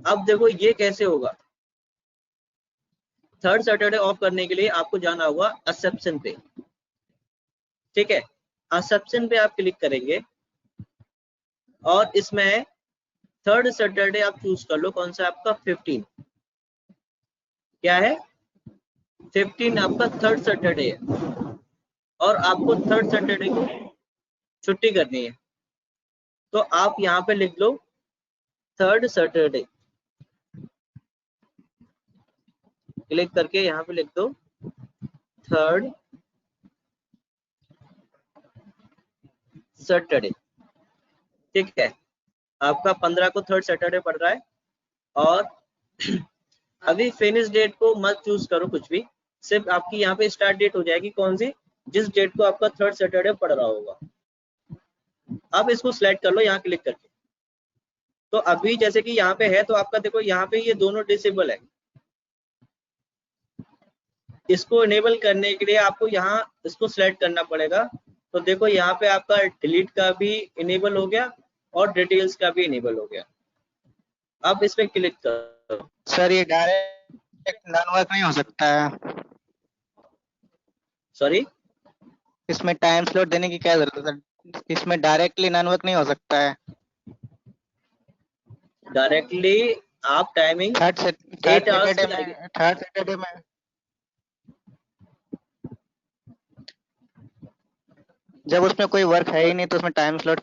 अब देखो ये कैसे होगा, थर्ड सैटरडे ऑफ करने के लिए आपको जाना होगा एक्सेप्शन पे। ठीक है, एक्सेप्शन पे आप क्लिक करेंगे और इसमें थर्ड सैटरडे आप चूज कर लो, कौन सा आपका 15, क्या है 15 आपका थर्ड सैटरडे है, और आपको थर्ड सैटरडे को छुट्टी करनी है। तो आप यहाँ पे लिख लो थर्ड सैटरडे, क्लिक करके यहाँ पे लिख दो थर्ड सैटरडे। ठीक है, आपका 15 को थर्ड सैटरडे पड़ रहा है। और अभी फिनिश डेट को मत चूज करो कुछ भी, सिर्फ आपकी यहाँ पे स्टार्ट डेट हो जाएगी कौन सी, जिस डेट को आपका थर्ड सैटरडे पड़ रहा होगा। अब इसको सिलेक्ट कर लो यहाँ क्लिक करके। तो अभी जैसे कि यहाँ पे है, तो आपका देखो यहाँ पे ये दोनों डिसेबल है। इसको इनेबल करने के लिए आपको यहाँ इसको सिलेक्ट करना पड़ेगा। तो देखो यहाँ पे आपका डिलीट का भी इनेबल हो गया और डिटेल्स का भी इनेबल हो गया। अब इस पे क्लिक करो। सर ये डायरेक्ट नॉन वर्क नहीं हो सकता है, सॉरी, इसमें टाइम स्लॉट देने की क्या जरूरत है? इसमें डायरेक्टली नॉन वर्क नहीं हो सकता है। डायरेक्टली आप टाइमिंग थर्ड 8 आवर्स की आएगी। थर्ड सैटरडे में जब उसमें कोई वर्क है ही नहीं तो उसमें टाइम स्लॉट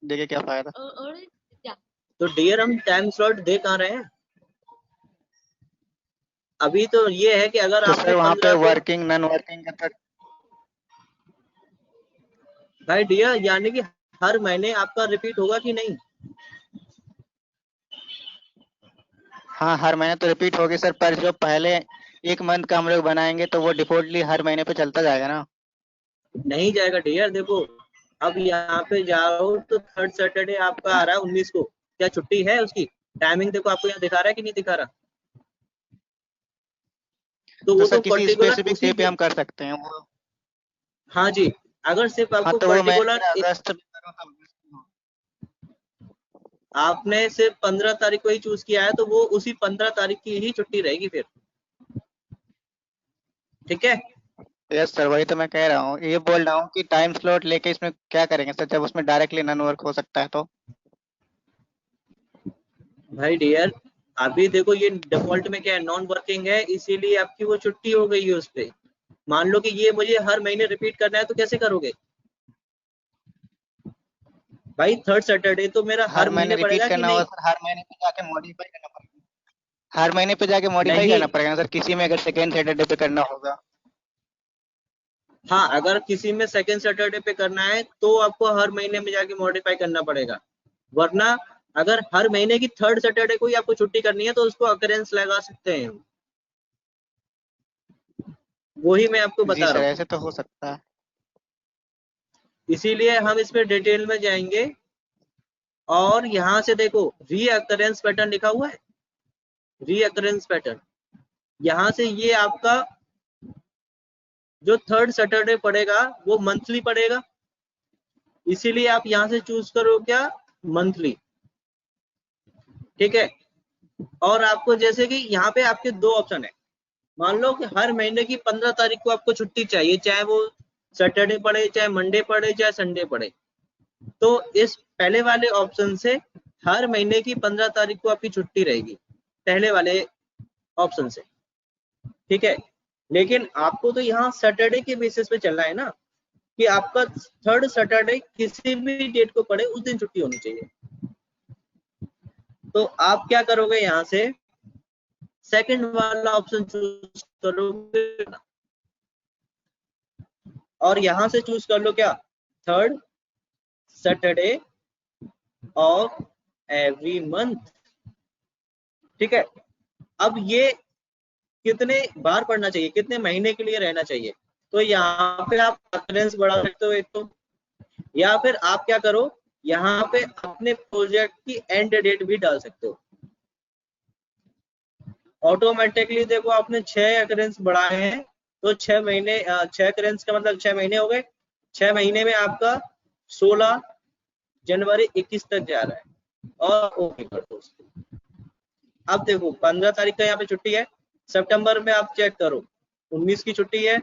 देके क्या फायदा? तो डियर हम टाइम स्लॉट दे कहाँ रहे हैं? अभी तो ये है कि अगर तो आपने सर वहाँ पे 15 को, वर्किंग नॉन वर्किंग का तो भाई डियर यानी कि हर महीने आपका रिपीट होगा कि नहीं? हाँ हर महीने तो रिपीट होगी सर, पर जो पहले एक मंथ का हम लोग बनाएंगे तो वो डिफॉल्टली हर महीने पे चलता जाएगा ना। नहीं जाएगा डियर। देखो अब यहाँ पे जाओ तो थर्ड सैटरडे आपका आ रहा है 19 को, क्या छुट्टी है उसकी? टाइमिंग देखो आपको यहाँ दिखा रहा है कि नहीं दिखा रहा? तो तो वो सर तो किसी पर्टिकुलर स्पेसिफिक उसी डे पे दिन। हम कर सकते हैं वो। हाँ जी, अगर सिर्फ हाँ आपको तो वो मैं पर्टिकुलर अगर अगस्त में करूँ तो अगस्त में हो। आपने सिर्फ 15 तारीख को ही चूज किया है तो वो उसी 15 तारीख की ही छुट्टी रहेगी फिर। ठीक है, यस सर वही तो मैं कह रहा हूँ, ये बोल रहा हूँ कि टाइम स्लॉट लेके इसमें क्या करेंगे सर जब उसमें डायरेक्टली नॉन वर्क हो सकता है तो। भाई डियर अभी देखो ये डिफॉल्ट में क्या है, नॉन वर्किंग है, इसीलिए आपकी वो छुट्टी हो गई है उस पे। मान लो कि ये मुझे हर महीने रिपीट करना है तो कैसे करोगे? भाई थर्ड सैटरडे तो मेरा हर हर महीने महीने रिपीट पड़ेगा कि करना होगा नहीं? सर, हर महीने पे जाके मॉडिफाई करना पड़ेगा, हर महीने पे जाके मॉडिफाई नहीं, करना पड़ेगा सर किसी में अगर सेकेंड सैटरडे पे करना होगा। हाँ अगर किसी में सेकंड सैटरडे पे करना है तो आपको हर महीने में जाके मॉडिफाई करना पड़ेगा। वरना अगर हर महीने की थर्ड सैटरडे को ही आपको छुट्टी करनी है तो उसको अकरेंस लगा सकते हैं। वही मैं आपको जी बता सर रहा हूँ। ऐसे तो हो सकता है। इसीलिए हम इस पे डिटेल में जाएंगे और यहाँ से देखो री अकरेंस पैटर्न लिखा हुआ है, री अकरेंस पैटर्न। यहाँ से ये आपका जो थर्ड सैटरडे पड़ेगा वो मंथली पड़ेगा, इसीलिए आप यहाँ से चूज करो क्या, मंथली। ठीक है, और आपको जैसे कि यहाँ पे आपके दो ऑप्शन है। मान लो कि हर महीने की 15 तारीख को आपको छुट्टी चाहिए, चाहे वो सैटरडे पड़े, चाहे मंडे पड़े, चाहे संडे पड़े। तो इस पहले वाले ऑप्शन से हर महीने की 15 तारीख को आपकी छुट्टी रहेगी, पहले वाले ऑप्शन से। ठीक है, लेकिन आपको तो यहाँ सैटरडे के बेसिस पे चलना है ना, कि आपका थर्ड सैटरडे किसी भी डेट को पड़े उस दिन छुट्टी होनी चाहिए। तो आप क्या करोगे, यहाँ से सेकंड वाला ऑप्शन चूज करोगे और यहाँ से चूज कर लो क्या, third Saturday of every month. ठीक है, अब ये कितने बार पढ़ना चाहिए, कितने महीने के लिए रहना चाहिए? तो यहाँ पे आप अकरेंस बढ़ा सकते हो एक तो, या फिर आप क्या करो, यहाँ पे अपने प्रोजेक्ट की एंड डेट भी डाल सकते हो। ऑटोमेटिकली देखो आपने 6 अकरेंस बढ़ाए हैं तो 6 महीने, 6 अकरेंस का मतलब 6 महीने हो गए। 6 महीने में आपका 16 जनवरी 21 तक जा रहा है और ओके कर दो उसको। अब देखो 15 तारीख का यहाँ पे छुट्टी है, सितंबर में आप चेक करो 19 की छुट्टी है,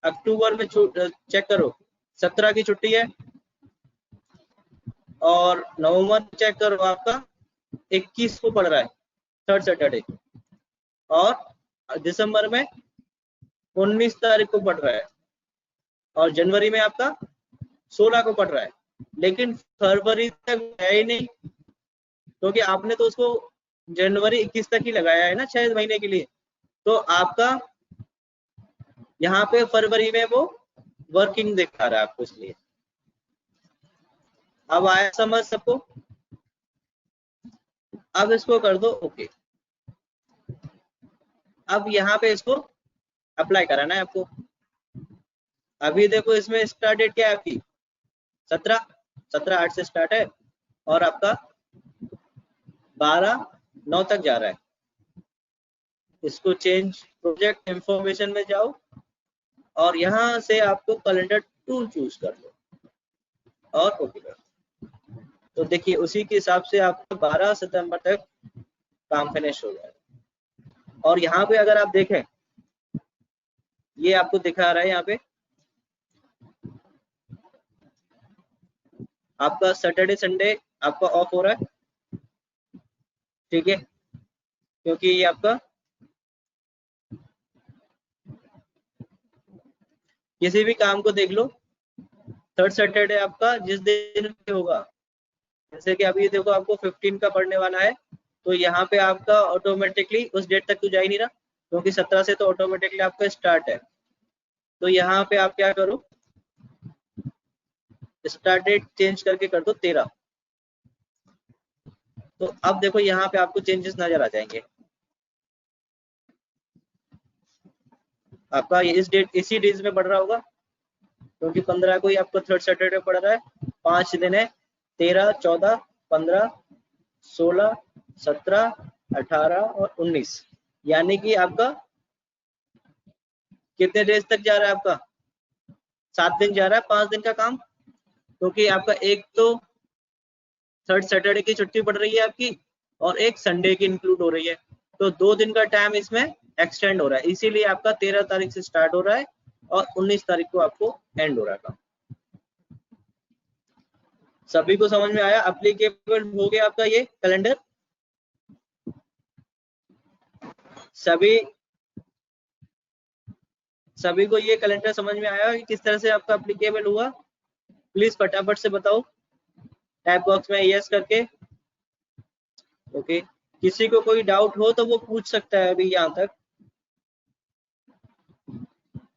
अक्टूबर में चेक करो 17 की छुट्टी है, और नवंबर चेक करो आपका 21 को पड़ रहा है थर्ड सैटरडे, और दिसंबर में 19 तारीख को पड़ रहा है, और जनवरी में आपका 16 को पड़ रहा है। लेकिन फरवरी तक है ही नहीं, क्योंकि आपने तो उसको जनवरी 21 तक ही लगाया है ना 6 महीने के लिए। तो आपका यहाँ पे फरवरी में वो वर्किंग दिखा रहा है आपको, इसलिए। अब आया समझ सबको? अब इसको कर दो ओके। अब यहाँ पे इसको अप्लाई कराना है आपको। अभी देखो इसमें स्टार्ट डेट क्या है आपकी, 17 8 से स्टार्ट है और आपका 12 9 तक जा रहा है। इसको चेंज प्रोजेक्ट इंफॉर्मेशन में जाओ और यहाँ से आपको कैलेंडर टूल चूज कर लो और ओके कर। तो देखिए उसी के हिसाब से आपको 12 सितंबर तक काम फिनिश हो जाएगा। और यहाँ पे अगर आप देखें, ये आपको दिखा रहा है यहाँ पे आपका सैटरडे संडे आपका ऑफ हो रहा है, ठीक है, क्योंकि ये आपका किसी भी काम को देख लो, थर्ड सैटरडे आपका जिस दिन भी होगा, जैसे कि अभी देखो आपको 15 का पढ़ने वाला है, तो यहाँ पे आपका ऑटोमेटिकली उस डेट तक तो जा ही नहीं रहा, क्योंकि 17 से तो ऑटोमेटिकली आपका स्टार्ट है। तो यहाँ पे आप क्या करो, स्टार्ट डेट चेंज करके कर दो 13। तो अब देखो यहाँ पे आपको चेंजेस नजर आ जाएंगे। आपका इस डेट इसी डेज में बढ़ रहा होगा, क्योंकि 15 को ही आपको थर्ड सैटरडे पड़ रहा है। 5 दिन है, 13, 14, 15, 16, 17, 18 और 19, यानी कि आपका कितने डेज तक जा रहा है, आपका 7 दिन जा रहा है, 5 दिन का काम, क्योंकि आपका एक तो थर्ड सैटरडे की छुट्टी पड़ रही है आपकी, और एक संडे की इंक्लूड हो रही है, तो 2 दिन का टाइम इसमें एक्सटेंड हो रहा है, इसीलिए आपका 13 तारीख से स्टार्ट हो रहा है और 19 तारीख को आपको एंड हो रहा है। सभी को समझ में आया? एप्लीकेबल हो गया आपका ये कैलेंडर? सभी को ये कैलेंडर समझ में आया कि किस तरह से आपका एप्लीकेबल हुआ? प्लीज फटाफट से बताओ टाइप बॉक्स में यस करके। ओके, किसी को कोई डाउट हो तो वो पूछ सकता है अभी यहाँ तक।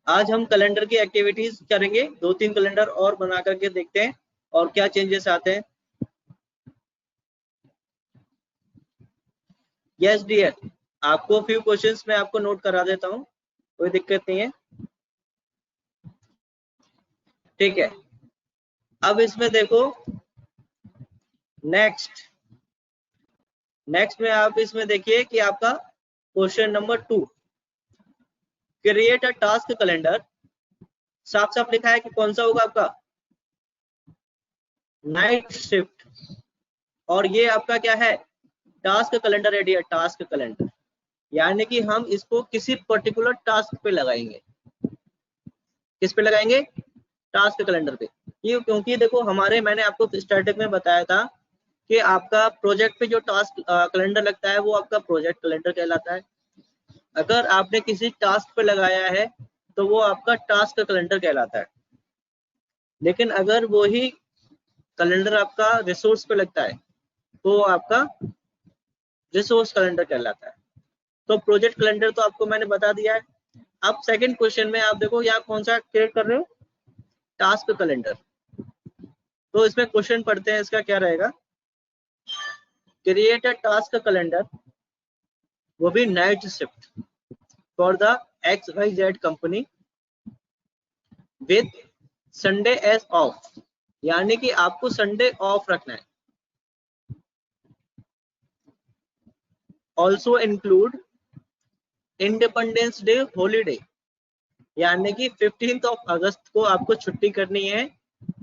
आज हम कैलेंडर की एक्टिविटीज करेंगे, 2-3 कैलेंडर और बना करके देखते हैं और क्या चेंजेस आते हैं। यस डियर, आपको फ्यू क्वेश्चंस मैं आपको नोट करा देता हूँ, कोई दिक्कत नहीं है, ठीक है। अब इसमें देखो नेक्स्ट में आप इसमें देखिए कि आपका question number 2, create a task calendar, साफ साफ लिखा है कि कौन सा होगा आपका नाइट शिफ्ट, और ये आपका क्या है टास्क कैलेंडर है, टास्क कैलेंडर, यानी कि हम इसको किसी पर्टिकुलर टास्क पे लगाएंगे। किस पे लगाएंगे? टास्क कैलेंडर पे। क्यों? क्योंकि देखो हमारे, मैंने आपको स्टार्टिंग में बताया था कि आपका प्रोजेक्ट पे जो टास्क कैलेंडर लगता है वो आपका प्रोजेक्ट कैलेंडर कहलाता है। अगर आपने किसी टास्क पे लगाया है तो वो आपका टास्क कैलेंडर कहलाता है। लेकिन अगर वो ही कैलेंडर आपका रिसोर्स पे लगता है तो आपका रिसोर्स कैलेंडर कहलाता है। तो प्रोजेक्ट कैलेंडर तो आपको मैंने बता दिया है। अब सेकंड क्वेश्चन में आप देखो यहाँ कौन सा क्रिएट कर रहे हो, टास्क कैलेंडर। तो इसमें क्वेश्चन पढ़ते हैं, इसका क्या रहेगा, क्रिएट अ टास्क कैलेंडर, वो भी night shift for the XYZ company with Sunday as off, यानी कि आपको संडे ऑफ रखना है। Also include Independence Day holiday, यानी कि 15 अगस्त को आपको छुट्टी करनी है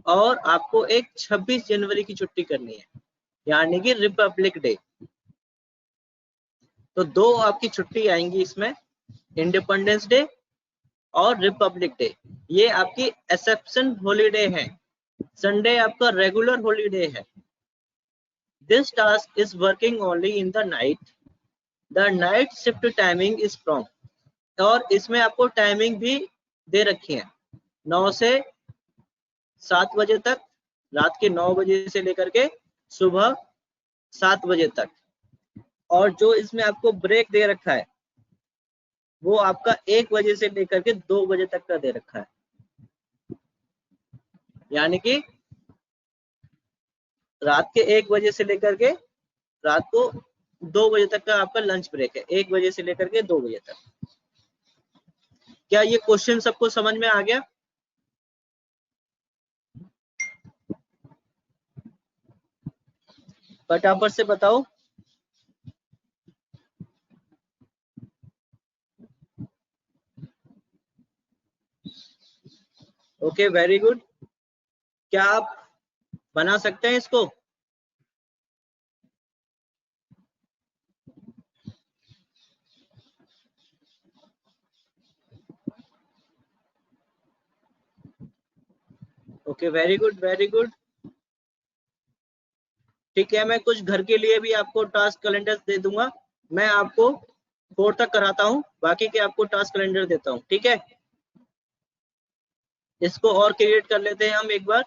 और आपको एक 26 जनवरी की छुट्टी करनी है, यानी कि रिपब्लिक डे। तो 2 आपकी छुट्टी आएंगी इसमें, इंडिपेंडेंस डे और रिपब्लिक डे। ये आपकी एक्सेप्शन हॉलीडे है, संडे आपका रेगुलर हॉलीडे है। This task is working only in the night, the night shift timing is from, और इसमें आपको टाइमिंग भी दे रखी है, 9 से 7 बजे तक, रात के 9 बजे से लेकर के सुबह 7 बजे तक। और जो इसमें आपको ब्रेक दे रखा है वो आपका 1 बजे से लेकर के 2 बजे तक का दे रखा है, यानी कि रात के 1 बजे से लेकर के रात को 2 बजे तक का आपका लंच ब्रेक है, 1 बजे से लेकर के 2 बजे तक। क्या ये क्वेश्चन सबको समझ में आ गया? फटाफट से बताओ। Okay, very good. क्या आप बना सकते हैं इसको? Okay, very good very good. ठीक है, मैं कुछ घर के लिए भी आपको टास्क कैलेंडर दे दूंगा। मैं आपको 4 तक कराता हूँ, बाकी के आपको टास्क कैलेंडर देता हूँ। ठीक है, इसको और क्रिएट कर लेते हैं हम एक बार।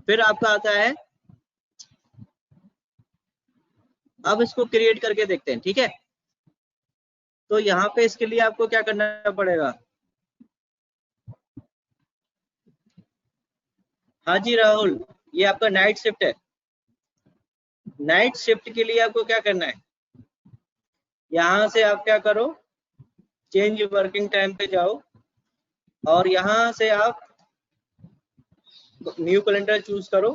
फिर आपका आता है, अब इसको क्रिएट करके देखते हैं। ठीक है, तो यहाँ पे इसके लिए आपको क्या करना पड़ेगा? हाँ जी राहुल, ये आपका नाइट शिफ्ट है। नाइट शिफ्ट के लिए आपको क्या करना है? यहाँ से आप क्या करो, चेंज वर्किंग टाइम पे जाओ और यहाँ से आप न्यू कैलेंडर चूज करो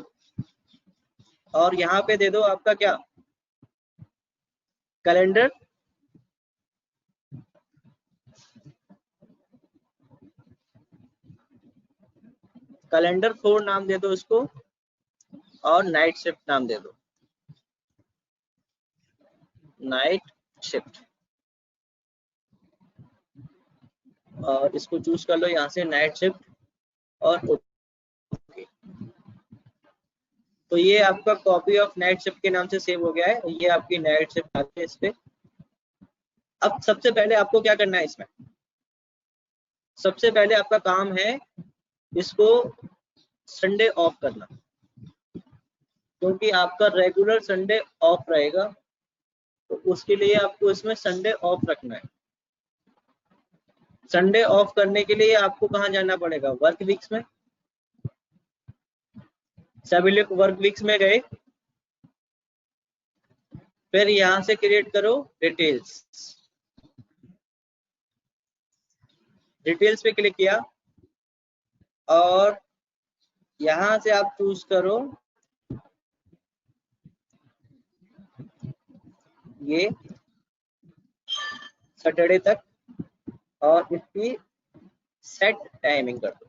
और यहाँ पे दे दो आपका क्या, कैलेंडर कैलेंडर 4 नाम दे दो इसको और नाइट शिफ्ट नाम दे दो, नाइट शिफ्ट। और इसको चूज कर लो यहाँ से नाइट शिफ्ट और ओके। तो ये आपका कॉपी ऑफ नाइट शिफ्ट के नाम से सेव हो गया है। ये आपकी नाइट शिफ्ट आती है इस पे। अब सबसे पहले आपको क्या करना है इसमें? सबसे पहले आपका काम है इसको संडे ऑफ करना, क्योंकि आपका रेगुलर संडे ऑफ रहेगा, तो उसके लिए आपको इसमें संडे ऑफ रखना है। संडे ऑफ करने के लिए आपको कहाँ जाना पड़ेगा? वर्क वीक्स में। सभी लोग वर्क वीक्स में गए, फिर यहाँ से क्रिएट करो डिटेल्स। डिटेल्स पे क्लिक किया और यहाँ से आप चूज करो ये सैटरडे तक और इसकी सेट टाइमिंग कर दो।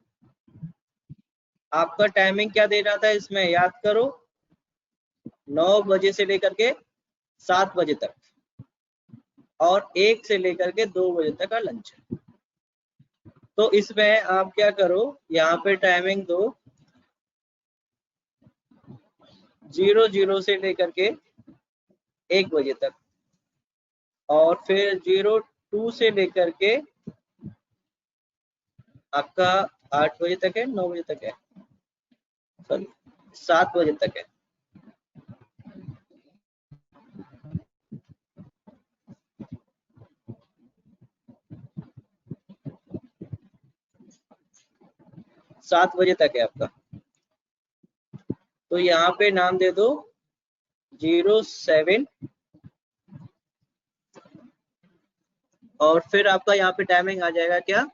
आपका टाइमिंग क्या दे रहा था इसमें, याद करो, 9 बजे से लेकर के 7 बजे तक और 1 से लेकर के 2 बजे तक का लंच। तो इसमें आप क्या करो, यहाँ पे टाइमिंग दो 00 से लेकर के 1 बजे तक और फिर 02 से लेकर के आपका 8 बजे तक है, 9 बजे तक है, सॉरी 7 बजे तक है। सात बजे तक है आपका। तो यहाँ पे नाम दे दो 07 और फिर आपका यहाँ पे टाइमिंग आ जाएगा क्या,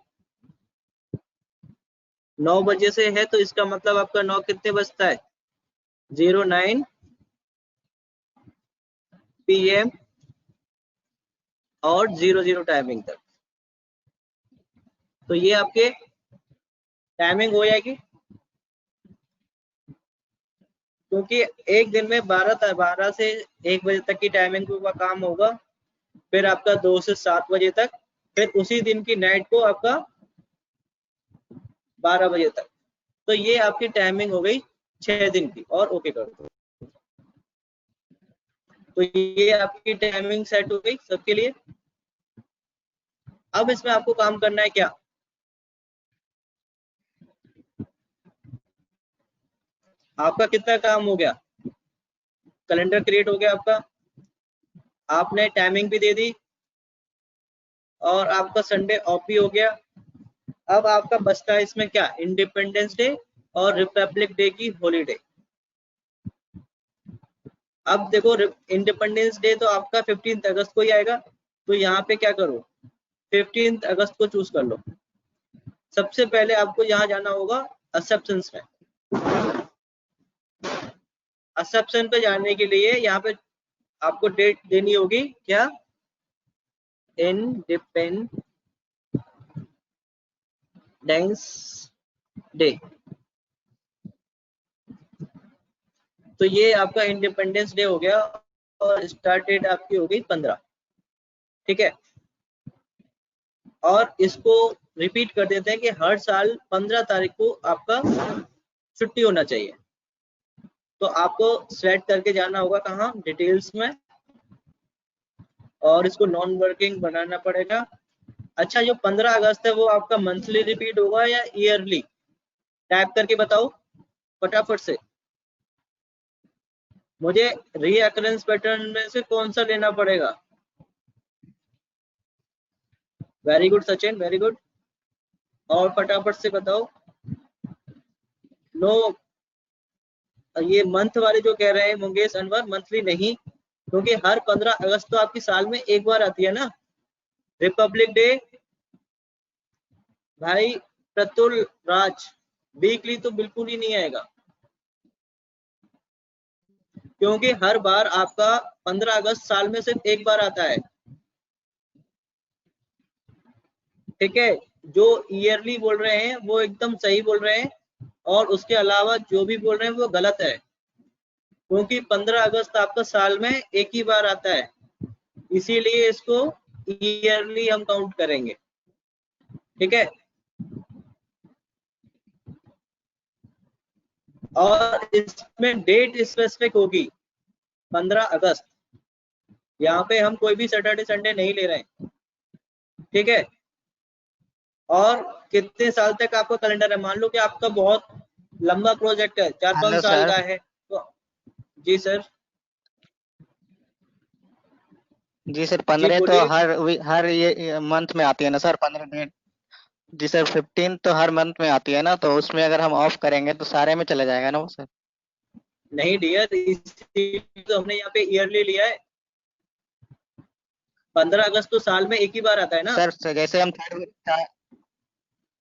9 बजे से है तो इसका मतलब आपका 9 कितने बजता है, 09 PM और 00 टाइमिंग तक। तो ये आपके टाइमिंग हो जाएगी, क्योंकि एक दिन में 12 से 1 बजे तक की टाइमिंग का काम होगा, फिर आपका 2 से 7 बजे तक, फिर उसी दिन की नाइट को आपका 12 बजे तक। तो ये आपकी टाइमिंग हो गई 6 दिन की और ओके कर दो। तो ये आपकी टाइमिंग सेट हो गई सबके लिए। अब इसमें आपको काम करना है क्या, आपका कितना काम हो गया, कैलेंडर क्रिएट हो गया आपका, आपने टाइमिंग भी दे दी और आपका संडे ऑफ भी हो गया। अब आपका बचता है इसमें क्या, इंडिपेंडेंस डे और रिपब्लिक डे की हॉलीडे। अब देखो इंडिपेंडेंस डे तो आपका 15 अगस्त को ही आएगा, तो यहाँ पे क्या करो 15 अगस्त को चूज कर लो। सबसे पहले आपको यहाँ जाना होगा एक्सेप्शंस में। एक्सेप्शन पे जाने के लिए यहाँ पे आपको डेट देनी होगी क्या, इंडिपेंडेंस डे। तो ये आपका इंडिपेंडेंस डे हो गया और स्टार्ट डेट आपकी हो गई 15। ठीक है, और इसको रिपीट कर देते हैं कि हर साल 15 तारीख को आपका छुट्टी होना चाहिए। तो आपको सेलेक्ट करके जाना होगा कहाँ, डिटेल्स में, और इसको नॉन वर्किंग बनाना पड़ेगा। अच्छा, जो 15 अगस्त है वो आपका मंथली रिपीट होगा या ईयरली? टाइप करके बताओ फटाफट से मुझे। रीअकरेंस पैटर्न में से कौन सा लेना पड़ेगा? Very good Sachin, very good. और फटाफट से बताओ। नो, ये मंथ वाले जो कह रहे हैं मुंगेश अनवर, मंथली नहीं, क्योंकि हर 15 अगस्त तो आपकी साल में एक बार आती है ना, रिपब्लिक डे। भाई प्रतुल राज, वीकली तो बिल्कुल ही नहीं आएगा, क्योंकि हर बार आपका 15 अगस्त साल में सिर्फ एक बार आता है। ठीक है, जो ईयरली बोल रहे हैं वो एकदम सही बोल रहे हैं, और उसके अलावा जो भी बोल रहे हैं वो गलत है, क्योंकि 15 अगस्त आपका साल में एक ही बार आता है, इसीलिए इसको ईयरली हम काउंट करेंगे। ठीक है, और इसमें डेट स्पेसिफिक होगी 15 अगस्त। यहाँ पे हम कोई भी सैटरडे संडे नहीं ले रहे हैं। ठीक है, और कितने साल तक आपका कैलेंडर है? मान लो कि आपका बहुत लंबा प्रोजेक्ट है, 4-5 हेलो साल सर। का है तो। जी सर। जी सर, जी 15 तो बोलिए। हर ये मंथ में आती है ना सर, 15 डेट। जी सर, 15 तो हर मंथ में आती है ना, तो उसमें अगर हम ऑफ करेंगे तो सारे में चले जाएगा ना वो सर। नहीं डियर, इसीलिए तो हमने यहाँ पे ईयरली लिया है। 15 अगस्त तो साल में एक ही बार आता है ना। सर जैसे हम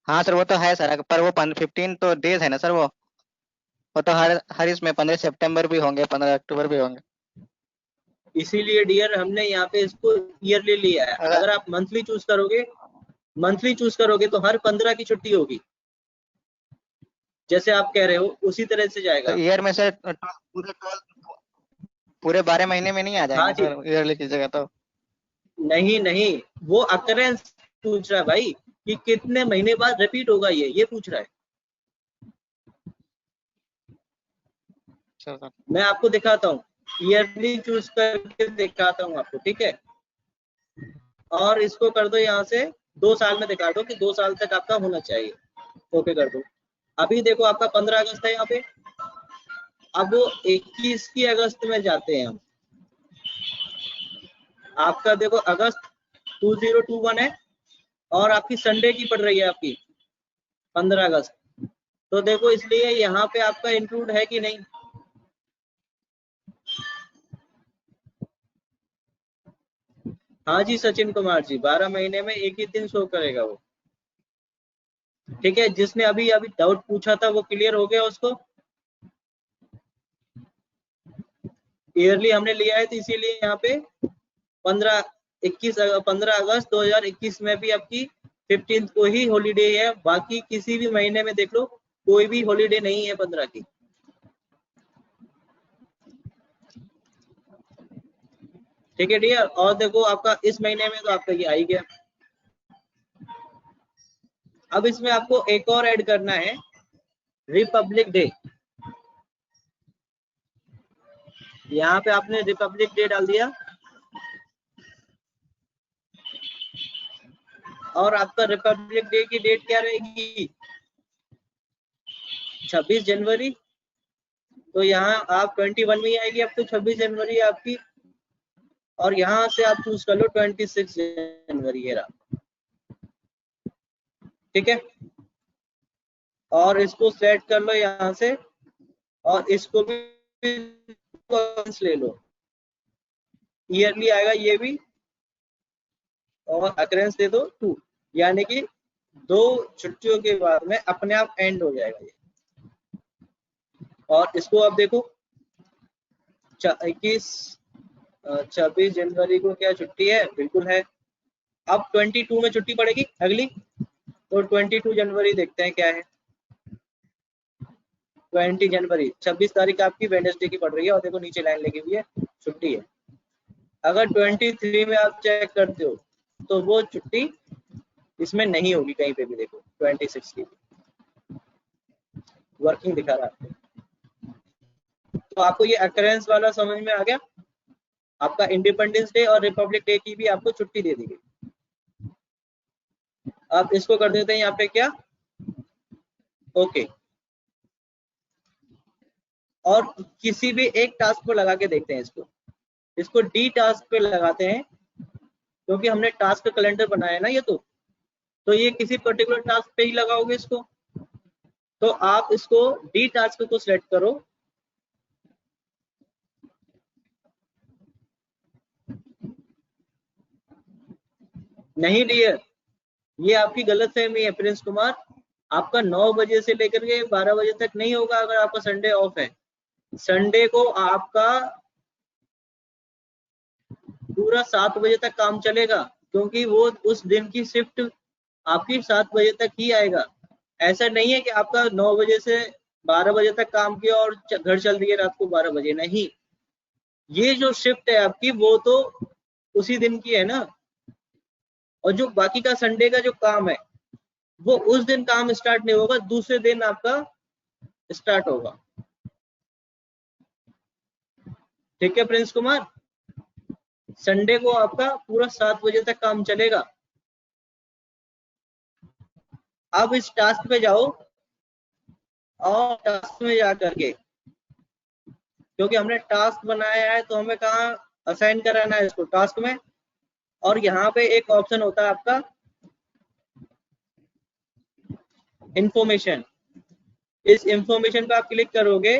हाँ सर, वो तो है सर, पर वो 15 तो डेज है ना सर, वो तो हर हर इसमें 15 सितंबर भी होंगे, 15 अक्टूबर भी होंगे। इसीलिए डियर हमने यहाँ पे इसको ईयरली लिया है। अगर अगर आप मंथली चूज करोगे, तो हर 15 की छुट्टी होगी, जैसे आप कह रहे हो उसी तरह से तो जाएगा। ईयर में सर पूरे 12 महीने में नहीं आ हाँ जाएंगे जी, सर ईयरली की जगह तो? नहीं नहीं, वो अकरेंस पूछ रहा है भाई, कि कितने महीने बाद रिपीट होगा, ये पूछ रहा है। सर मैं आपको दिखाता हूँ, ईयरली चूज करके दिखाता हूँ आपको। ठीक है, और इसको कर दो यहाँ से 2 साल में दिखा दो कि 2 साल तक आपका होना चाहिए। ओके कर दो। अभी देखो आपका 15 अगस्त है यहाँ पे, अब वो 21 की अगस्त में जाते हैं हम। आपका देखो अगस्त 2021 है, और आपकी संडे की पड़ रही है आपकी 15 अगस्त। तो देखो इसलिए यहाँ पे आपका इंक्लूड है कि नहीं। हाँ जी सचिन कुमार जी, 12 महीने में एक ही दिन शो करेगा वो। ठीक है, जिसने अभी अभी डाउट पूछा था वो क्लियर हो गया उसको। ईयरली हमने लिया है, तो इसीलिए यहाँ पे 15 अगस्त 2021 में भी आपकी 15 को ही हॉलीडे है। बाकी किसी भी महीने में देख लो, कोई भी हॉलीडे नहीं है 15 की। ठीक है डियर, और देखो आपका इस महीने में तो आपका ये आ ही गया। अब इसमें आपको एक और ऐड करना है, रिपब्लिक डे। यहाँ पे आपने रिपब्लिक डे डाल दिया, और आपका रिपब्लिक डे की डेट क्या रहेगी? 26 जनवरी। तो यहाँ आप 21 में ही आएगी, अब तो 26 जनवरी आपकी, और यहाँ से आप चूज कर लो 26 जनवरी ये रहा। ठीक है, और इसको सेट कर लो यहाँ से, और इसको भी ले लो, ईयरली आएगा ये भी, और अकरेंस दे दो 2, यानी कि 2 छुट्टियों के बाद में अपने आप एंड हो जाएगा ये। और इसको आप देखो 26 जनवरी को क्या छुट्टी है? बिल्कुल है। अब 22 में छुट्टी पड़ेगी अगली, तो 22 जनवरी देखते हैं क्या है। 20 जनवरी 26 तारीख आपकी वेडनेसडे की पड़ रही है, और देखो नीचे लाइन लगी हुई है, छुट्टी है। अगर 23 में आप चेक करते हो तो वो छुट्टी इसमें नहीं होगी कहीं पे भी, देखो 26 की वर्किंग दिखा रहा है आपको। तो आपको ये अकरेंस वाला समझ में आ गया। आपका इंडिपेंडेंस डे और रिपब्लिक डे की भी आपको छुट्टी दे दी गई। आप इसको कर देते हैं यहाँ पे क्या, ओके। और किसी भी एक टास्क को लगा के देखते हैं, इसको डी टास्क पे लगाते हैं, क्योंकि हमने टास्क कैलेंडर बनाया है ना ये। तो ये किसी पर्टिकुलर टास्क पे ही लगाओगे इसको। तो आप इसको डी टास्क को सिलेक्ट करो, नहीं डियर, ये आपकी गलत फहमी है प्रिंस कुमार। आपका 9 बजे से लेकर के 12 बजे तक नहीं होगा अगर आपका संडे ऑफ है। संडे को आपका पूरा 7 बजे तक काम चलेगा, क्योंकि वो उस दिन की शिफ्ट आपकी 7 बजे तक ही आएगा। ऐसा नहीं है कि आपका 9 बजे से 12 बजे तक काम किया और घर चल दिए रात को 12 बजे, नहीं। ये जो शिफ्ट है आपकी वो तो उसी दिन की है ना, और जो बाकी का संडे का जो काम है वो उस दिन काम स्टार्ट नहीं होगा, दूसरे दिन आपका स्टार्ट होगा। ठीक है प्रिंस कुमार, संडे को आपका पूरा 7 बजे तक काम चलेगा। अब इस टास्क पे जाओ और टास्क में जा करके, क्योंकि हमने टास्क बनाया है तो हमें कहाँ असाइन कराना है इसको, टास्क में। और यहाँ पे एक ऑप्शन होता है आपका इंफॉर्मेशन। इस इंफॉर्मेशन पे आप क्लिक करोगे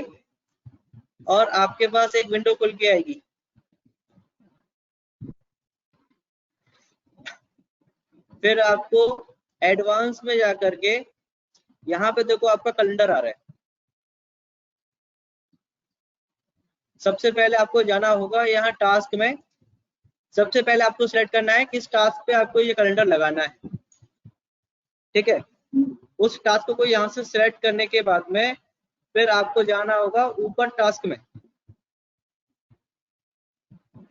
और आपके पास एक विंडो खुल के आएगी। फिर आपको एडवांस में जा करके यहाँ पे देखो आपका कैलेंडर आ रहा है। सबसे पहले आपको जाना होगा यहाँ टास्क में, सबसे पहले आपको सिलेक्ट करना है किस टास्क पे आपको ये कैलेंडर लगाना है। ठीक है, उस टास्क को यहाँ से सिलेक्ट करने के बाद में फिर आपको जाना होगा ऊपर टास्क में।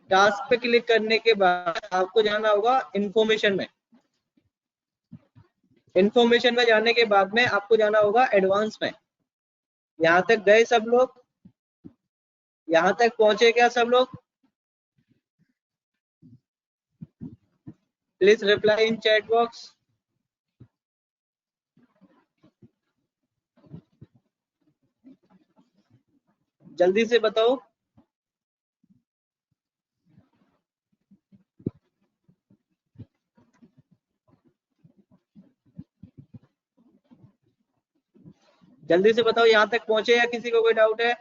टास्क पे क्लिक करने के बाद आपको जाना होगा इंफॉर्मेशन में। इंफॉर्मेशन में जाने के बाद में आपको जाना होगा एडवांस में। यहाँ तक गए सब लोग, यहाँ तक पहुंचे क्या सब लोग? Please reply in chat box. जल्दी से बताओ। जल्दी से बताओ, यहाँ तक पहुंचे या किसी को कोई डाउट है?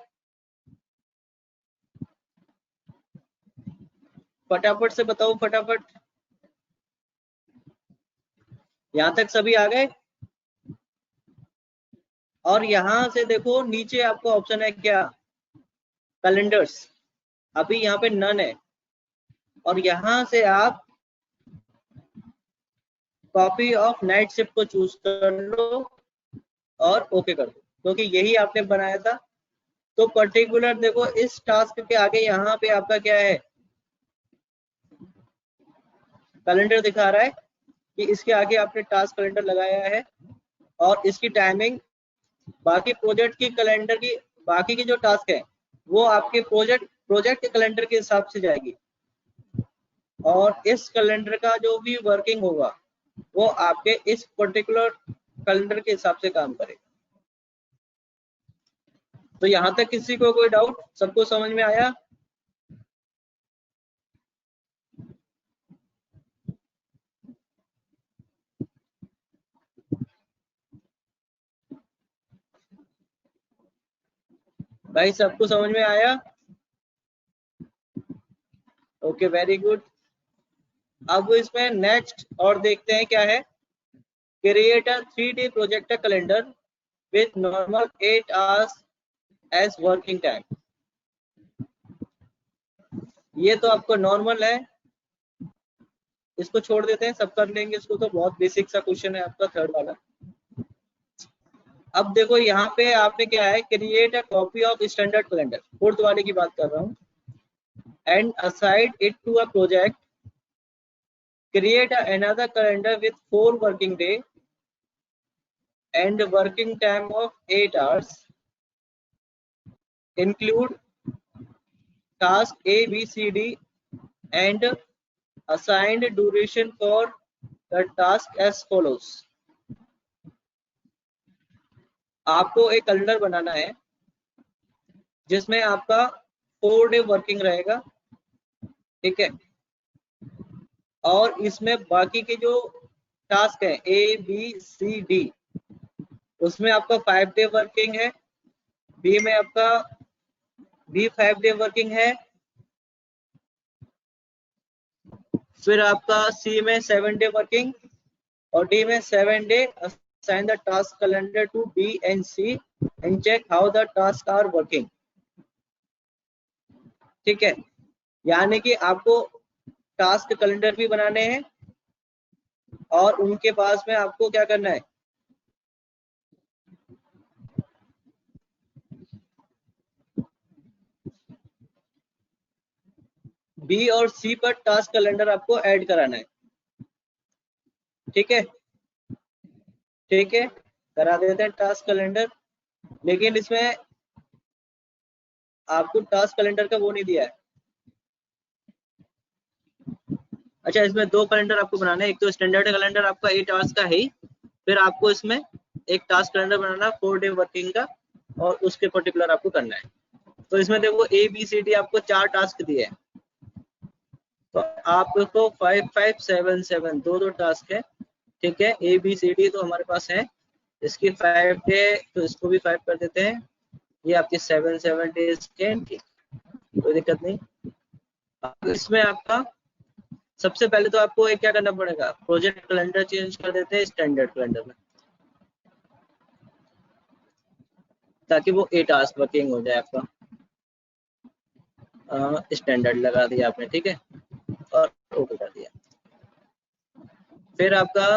फटाफट से बताओ, फटाफट। यहाँ तक सभी आ गए? और यहाँ से देखो नीचे आपको ऑप्शन है क्या, कैलेंडर्स। अभी यहाँ पे नन है, और यहाँ से आप कॉपी ऑफ नाइट शिफ्ट को चूज कर लो और ओके कर दो, क्योंकि यही आपने बनाया था। तो पर्टिकुलर देखो इस टास्क के आगे यहाँ पे आपका क्या है, कैलेंडर दिखा रहा है कि इसके आगे आपने टास्क कैलेंडर लगाया है, और इसकी टाइमिंग बाकी प्रोजेक्ट की कैलेंडर की, बाकी की जो टास्क है वो आपके प्रोजेक्ट के कैलेंडर के हिसाब से जाएगी, और इस कैलेंडर का जो भी वर्किंग होगा वो आपके इस पर्टिकुलर कैलेंडर के हिसाब से काम करेगा। तो यहाँ तक किसी को कोई डाउट? सबको समझ में आया? भाई सबको समझ में आया? Okay, very good. अब इसमें नेक्स्ट और देखते हैं क्या है, create a 3D projector calendar with normal 8 hours as working time. ये तो आपको नॉर्मल है, इसको छोड़ देते हैं, सब कर लेंगे इसको, तो बहुत बेसिक सा क्वेश्चन है आपका थर्ड वाला। अब देखो यहाँ पे आपने क्या है, create a copy of standard calendar, fourth वाले की बात कर रहा हूँ, एंड असाइड it to a project create another calendar with 4 working day and working time of 8 hours. Include task A, B, C, D and assigned duration for the task as follows. आपको एक calendar बनाना है जिसमें आपका 4 day working रहेगा, ठीक है, और इसमें बाकी के जो टास्क है A, B, C, D, उसमें आपका 5 डे वर्किंग है, बी में आपका बी 5 डे वर्किंग है, फिर आपका सी में 7 डे वर्किंग और डी में 7 day. Assign the task calendar to B and C and check how the tasks are working. ठीक है, यानी कि आपको टास्क कैलेंडर भी बनाने हैं और उनके पास में आपको क्या करना है, बी और सी पर टास्क कैलेंडर आपको ऐड कराना है. ठीक है, ठीक है, करा देते हैं टास्क कैलेंडर. लेकिन इसमें आपको टास्क कैलेंडर का वो नहीं दिया है. अच्छा, इसमें 2 कैलेंडर आपको बनाना है. एक तो स्टैंडर्ड कैलेंडर आपका 8 आवर्स का है ही, फिर आपको इसमें एक टास्क कैलेंडर बनाना 4 डे वर्किंग का और उसके पर्टिकुलर आपको करना है. तो इसमें देखो A, B, C, D आपको 4 टास्क दिए हैं, तो आपको 5, 5, 7, 7 दो टास्क है. ठीक है, A, B, C, D तो हमारे पास है. इसकी 5 डे तो इसको भी 5 कर देते हैं. ये आपके 7 7 डेज के, कोई दिक्कत नहीं. इसमें आपका सबसे पहले तो आपको एक क्या करना पड़ेगा, प्रोजेक्ट कैलेंडर चेंज कर देते हैं स्टैंडर्ड कैलेंडर में, ताकि वो 8 आवर्स वर्किंग हो जाए आपका. स्टैंडर्ड लगा दिया आपने, ठीक है, और ओके कर दिया. फिर आपका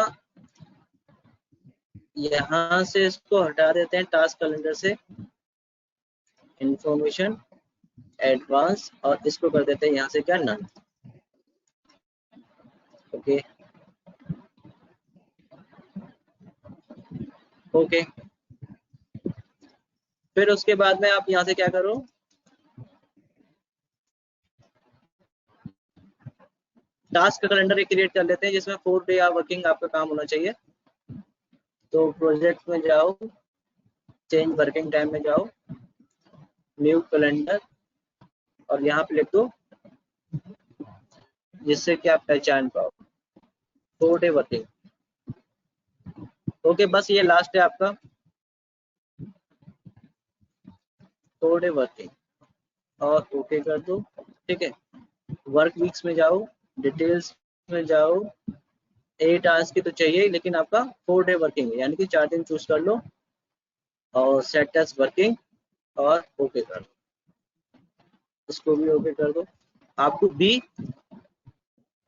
यहाँ से इसको हटा देते हैं टास्क कैलेंडर से, इंफॉर्मेशन एडवांस, और इसको कर देते हैं यहाँ से क्या, नन. Okay okay. फिर उसके बाद में आप यहाँ से क्या करो, टास्क कैलेंडर एक क्रिएट कर लेते हैं जिसमें 4 डे वर्किंग आपका काम होना चाहिए. तो प्रोजेक्ट में जाओ, चेंज वर्किंग टाइम में जाओ, न्यू कैलेंडर, और यहाँ पे लिख दो जिससे कि आप पहचान पाओ 4 डे वर्किंग. ओके, बस ये लास्ट है आपका 4 डे वर्किंग, और ओके कर दो. ठीक है, वर्क वीक्स में जाओ, डिटेल्स में जाओ, 8 आवर्स की तो चाहिए, लेकिन आपका 4 डे वर्किंग है, यानी कि 4 दिन चूज कर लो और सेट एज वर्किंग और ओके कर दो. इसको भी ओके कर दो. आपको बी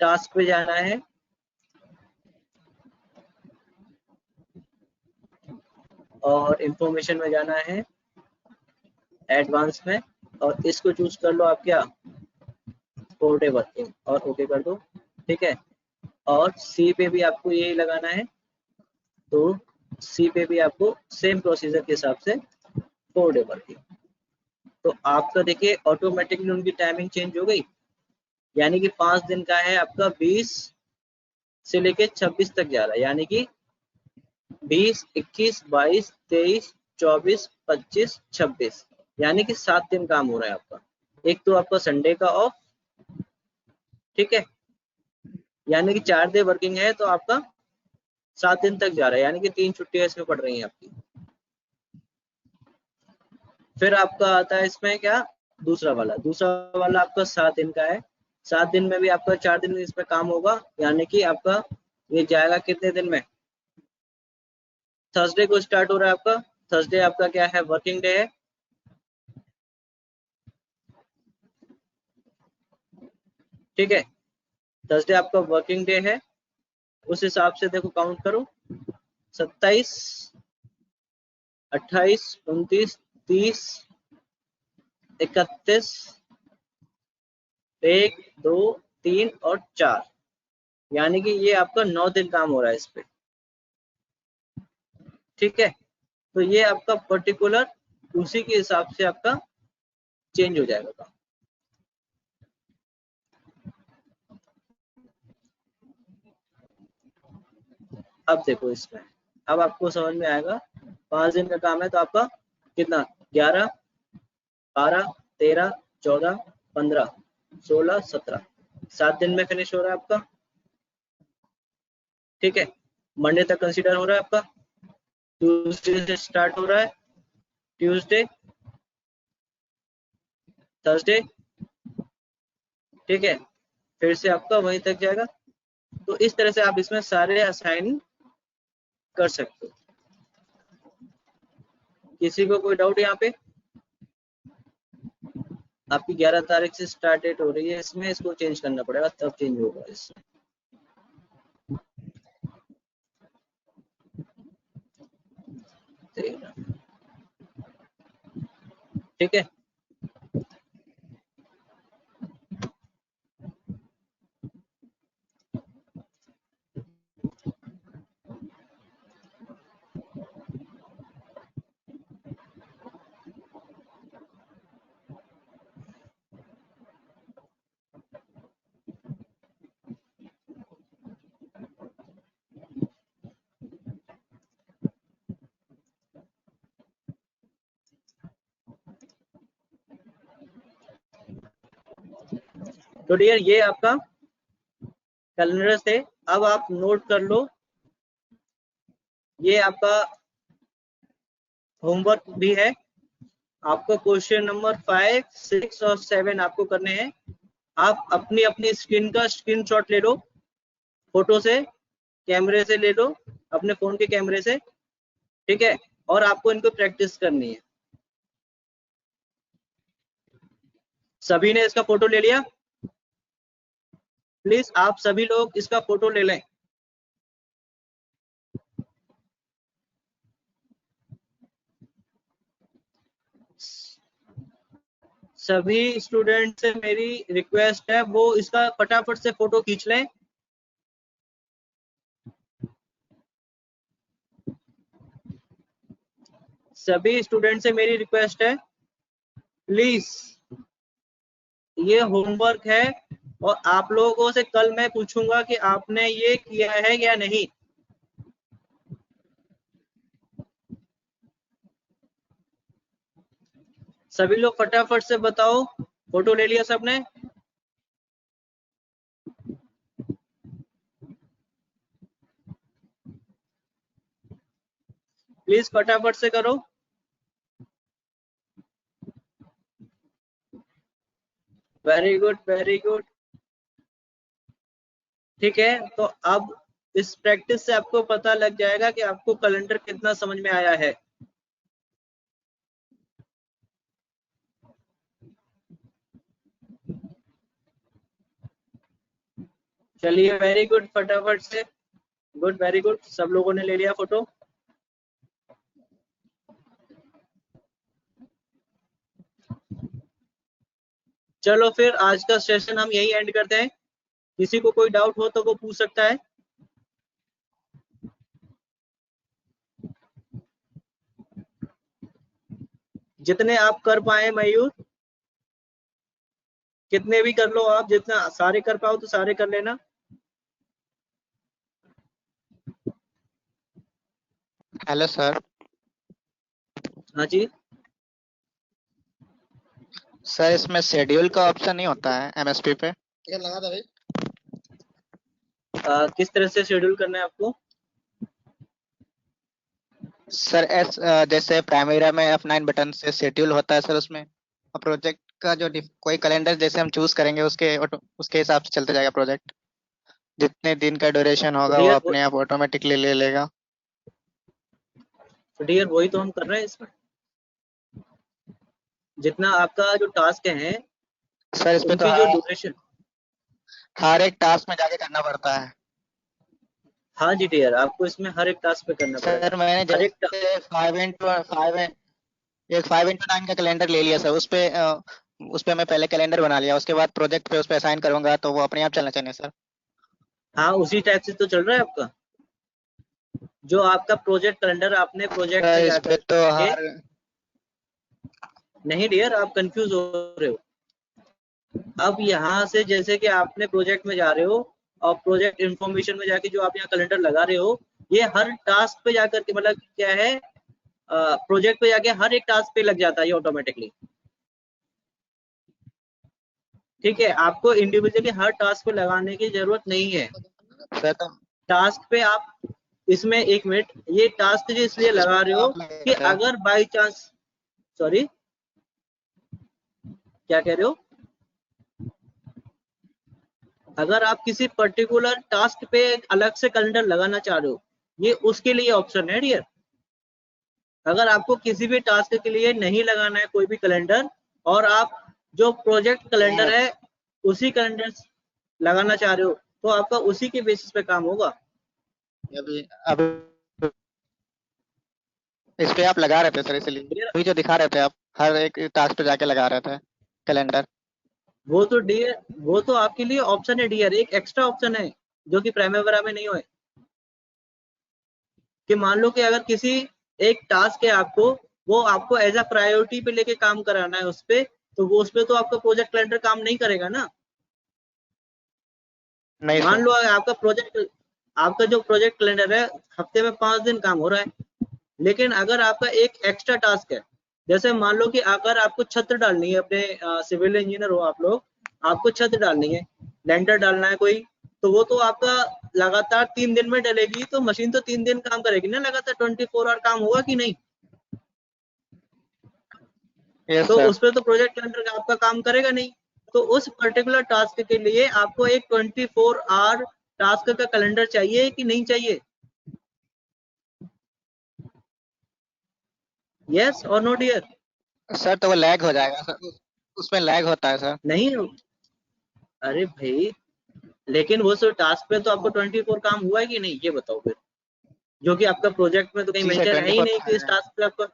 टास्क पे जाना है, और इंफॉर्मेशन में जाना है एडवांस में, और इसको चूज कर लो आप क्या, 4 डे वर्किंग, और ओके कर दो. ठीक है, और सी पे भी आपको यही लगाना है, तो सी पे भी आपको सेम प्रोसीजर के हिसाब से 4 डे वर्किंग. तो आपका देखिए ऑटोमेटिकली उनकी टाइमिंग चेंज हो गई, यानी कि 5 दिन का है आपका 20 से लेके 26 तक जा रहा है, यानी कि 20, 21, 22, 23, 24, 25, 26, यानी कि 7 दिन काम हो रहा है आपका. एक तो आपका संडे का ऑफ, ठीक है, यानी कि 4 डे वर्किंग है, तो आपका 7 दिन तक जा रहा है, यानी कि 3 छुट्टियां इसमें पड़ रही हैं आपकी. फिर आपका आता है इसमें क्या, दूसरा वाला आपका 7 दिन का है. 7 दिन में भी आपका 4 दिन इसमें काम होगा, यानी कि आपका ये जाएगा कितने दिन में, थर्सडे को स्टार्ट हो रहा है आपका. थर्सडे आपका क्या है, वर्किंग डे है. ठीक है, थर्सडे आपका वर्किंग डे है. उस हिसाब से देखो काउंट करो, 27, 28, 29, 30, 31, 1, 2, 3 और 4. यानी कि ये आपका 9 दिन काम हो रहा है इस पे, ठीक है। तो ये आपका पर्टिकुलर उसी के हिसाब से आपका चेंज हो जाएगा काम। अब देखो इसमें, अब आपको समझ में आएगा। 5 दिन का काम है तो आपका कितना, 11, 12, 13, 14, 15, 16, 17, 7 दिन में फिनिश हो रहा है आपका, ठीक है। मंडे तक कंसीडर हो रहा है आपका, ट्यूसडे से स्टार्ट हो रहा है, ट्यूसडे, थर्सडे, ठीक है, फिर से आपका वहीं तक जाएगा। तो इस तरह से आप इसमें सारे असाइन कर सकते हो। किसी को कोई डाउट यहाँ पे? आपकी 11 तारीख से स्टार्ट डेट हो रही है इसमें, इसको चेंज करना पड़ेगा तब चेंज होगा इसमें। ठीक है। तो डियर ये आपका कैलेंडर से, अब आप नोट कर लो, ये आपका होमवर्क भी है। आपको क्वेश्चन नंबर 5, 6 और 7 आपको करने हैं। आप अपनी अपनी स्क्रीन का स्क्रीनशॉट ले लो, फोटो से, कैमरे से ले लो, अपने फोन के कैमरे से, ठीक है। और आपको इनको प्रैक्टिस करनी है। सभी ने इसका फोटो ले लिया? प्लीज आप सभी लोग इसका फोटो ले लें। सभी स्टूडेंट से मेरी रिक्वेस्ट है, वो इसका फटाफट से फोटो खींच लें। सभी स्टूडेंट से मेरी रिक्वेस्ट है, प्लीज, ये होमवर्क है और आप लोगों से कल मैं पूछूंगा कि आपने ये किया है या नहीं। सभी लोग फटाफट से बताओ, फोटो ले लिया सबने? प्लीज फटाफट से करो। वेरी गुड, वेरी गुड, ठीक है। तो अब इस प्रैक्टिस से आपको पता लग जाएगा कि आपको कैलेंडर कितना समझ में आया है। चलिए, वेरी गुड, फटाफट से, गुड, वेरी गुड, सब लोगों ने ले लिया फोटो। चलो फिर आज का सेशन हम यही एंड करते हैं। किसी को कोई डाउट हो तो वो पूछ सकता है। जितने आप कर पाए मयूर, कितने भी कर लो आप, जितना सारे कर पाओ तो सारे कर लेना। Hello sir. हाँ जी। सर इसमें शेड्यूल का ऑप्शन नहीं होता है एमएसपी पे? लगा था भाई। किस तरह से शेड्यूल करना है आपको? सर जैसे प्राइमेरा में F9 बटन से शेड्यूल होता है सर, उसमें प्रोजेक्ट का जो कोई कैलेंडर जैसे हम चूज करेंगे उसके हिसाब से चलते जाएगा प्रोजेक्ट। जितने दिन का ड्यूरेशन होगा वो डियर अपने आप ऑटोमेटिकली ले लेगा। डियर वही तो हम कर रहे हैं इसमें। जितना आपका जो टास्क है, सर इस पे तो उनकी जो ड्यूरेशन, हर एक टास्क में जाके करना पड़ता है। हाँ जी डियर, आपको इसमें हर एक टास्क पे करना पड़ेगा। सर मैंने हर एक जैसे 5x9 का कैलेंडर ले लिया सर, उस पे मैं पहले कैलेंडर बना लिया, उसके बाद प्रोजेक्ट पे उस पे असाइन करूंगा तो वो अपने आप चलना चाहिए सर। हाँ उसी टाइप से तो चल रहा है आपका, जो आपका प्रोजेक्ट कैलेंडर आपने प्रोजेक्ट में इस पे जाकर तो के। हर नहीं डियर, आप कंफ्यूज हो रहे हो। अब यहाँ से जैसे कि आपने प्रोजेक्ट में जा रहे हो और प्रोजेक्ट इंफॉर्मेशन में जाके जो आप यहाँ कैलेंडर लगा रहे हो, ये हर टास्क पे जाकर के मतलब क्या है, प्रोजेक्ट पे जाके हर एक टास्क पे लग जाता है ये ऑटोमेटिकली। ठीक है, आपको इंडिविजुअली हर टास्क पे लगाने की जरूरत नहीं है। सर तो टास्क पे आप इसमें, एक मिनट, ये टास्क जो इसलिए इस पे लगा रहे तो हो आप कि लगाते हैं। अगर बाई चांस, सॉरी क्या कह रहे हो, अगर आप किसी पर्टिकुलर टास्क पे अलग से कैलेंडर लगाना चाह रहे हो, ये उसके लिए ऑप्शन है डियर। अगर आपको किसी भी टास्क के लिए नहीं लगाना है कोई भी कैलेंडर, और आप जो प्रोजेक्ट कैलेंडर है उसी कैलेंडर लगाना चाह रहे हो, तो आपका उसी के बेसिस पे काम होगा। अभी अब इस पे आप लगा रहे थे सर, इसलिए अभी जो दिखा रहे थे आप हर एक टास्क पे जाके लगा रहे थे कैलेंडर। वो तो डियर, वो तो आपके लिए ऑप्शन है डियर, एक एक्स्ट्रा ऑप्शन है जो कि प्राइमरी में नहीं है। कि मान लो कि अगर किसी एक टास्क है आपको, वो आपको एज अ प्रायोरिटी पे लेके काम कराना है उस पे, तो वो उस पे तो आपका प्रोजेक्ट कैलेंडर काम नहीं करेगा ना। नहीं मान सर। लो अगर आपका जो प्रोजेक्ट कैलेंडर है हफ्ते में 5 दिन काम हो रहा है, लेकिन अगर आपका एक एक्स्ट्रा टास्क है, जैसे मान लो कि अगर आपको छत डालनी है, अपने सिविल इंजीनियर हो आप लोग, आपको छत डालनी है, लेंटर डालना है कोई, तो वो तो आपका लगातार 3 दिन में डलेगी, तो मशीन तो 3 दिन काम करेगी ना, लगातार 24 आवर काम होगा कि नहीं। यस तो सर। उस पर तो प्रोजेक्ट कैलेंडर आपका काम करेगा नहीं। तो उस पर्टिकुलर टास्क के लिए आपको एक 24 आवर टास्क का कैलेंडर चाहिए कि नहीं चाहिए? यस और नो डियर? सर तो वो लैग हो जाएगा सर, उसमें लैग होता है सर। नहीं, अरे भाई, लेकिन वो सो टास्क पे तो आपको 24 काम हुआ है कि नहीं, ये बताओ फिर। जो कि आपका प्रोजेक्ट में तो कहीं जी सर, मेंशन है ही 24 नहीं कि इस है। टास्क पे आपका,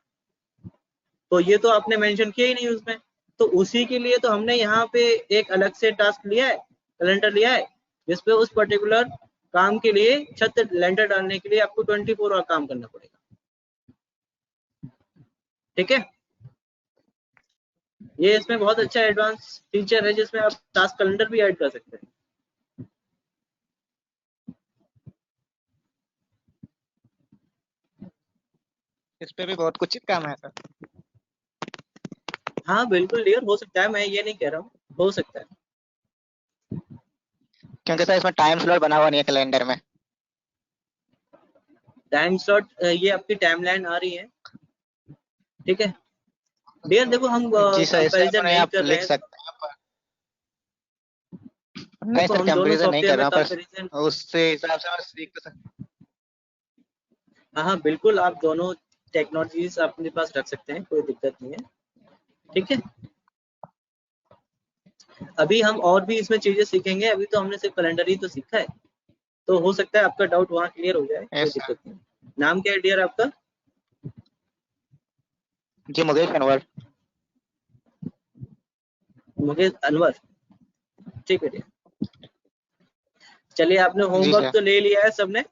तो ये तो आपने मेंशन किया ही नहीं उसमें। तो उसी के लिए तो हमने यहाँ पे एक अलग से टास्क लिया है, कैलेंडर लिया है, जिसपे उस पर्टिकुलर काम के लिए, छत लेंटर डालने के लिए आपको 24 आवर काम करना पड़ेगा। ठीक है, ये इसमें बहुत अच्छा एडवांस फीचर है जिसमें आप टास्क कैलेंडर भी ऐड कर सकते हैं। इस पे भी बहुत कुछ काम है सर। हाँ बिल्कुल डियर, हो सकता है, मैं ये नहीं कह रहा हूँ, हो सकता है। क्योंकि सर इसमें टाइम स्लॉट बना हुआ नहीं है कैलेंडर में। टाइम स्लॉट, ये आपकी टाइमलाइन आ रही है। ठीक है डियर, देखो हम जी सर, इसे कंपैरिजन अपने नहीं आप कर रहे लिख हैं। सकते हैं पर नहीं देखो सर, हम दोनों कंपेरिजन नहीं कर सॉफ्टवेयर में रहा हूँ, कंपैरिजन, पर उससे हिसाब से मैं सीख तो हाँ हाँ बिल्कुल, आप दोनों टेक्नोलॉजीज अपने पास रख सकते हैं, कोई दिक्कत नहीं है। ठीक है, अभी हम और भी इसमें चीजें सीखेंगे, अभी तो हमने सिर्फ कैलेंडर ही तो सीखा है। तो हो सकता है आपका डाउट वहाँ क्लियर हो जाए, कोई यस सर। दिक्कत नहीं। नाम क्या है डियर आपका? जी मुकेश अनवर। मुकेश अनवर, ठीक है डियर। चलिए, आपने जी होमवर्क सर। तो ले लिया है सबने,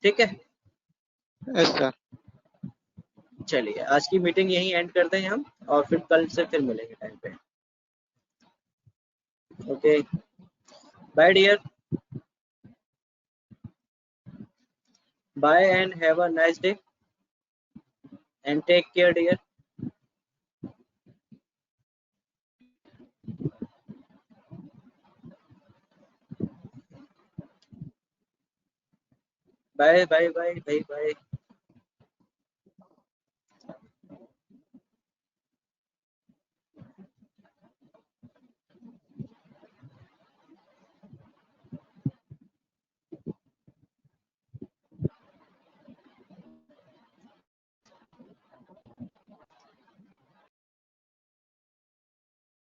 ठीक है। Yes sir. चलिए, आज की मीटिंग यहीं एंड करते हैं हम, और फिर कल से फिर मिलेंगे टाइम पे। Okay, bye dear, bye and have a nice day and take care dear. Bye bye bye bye bye.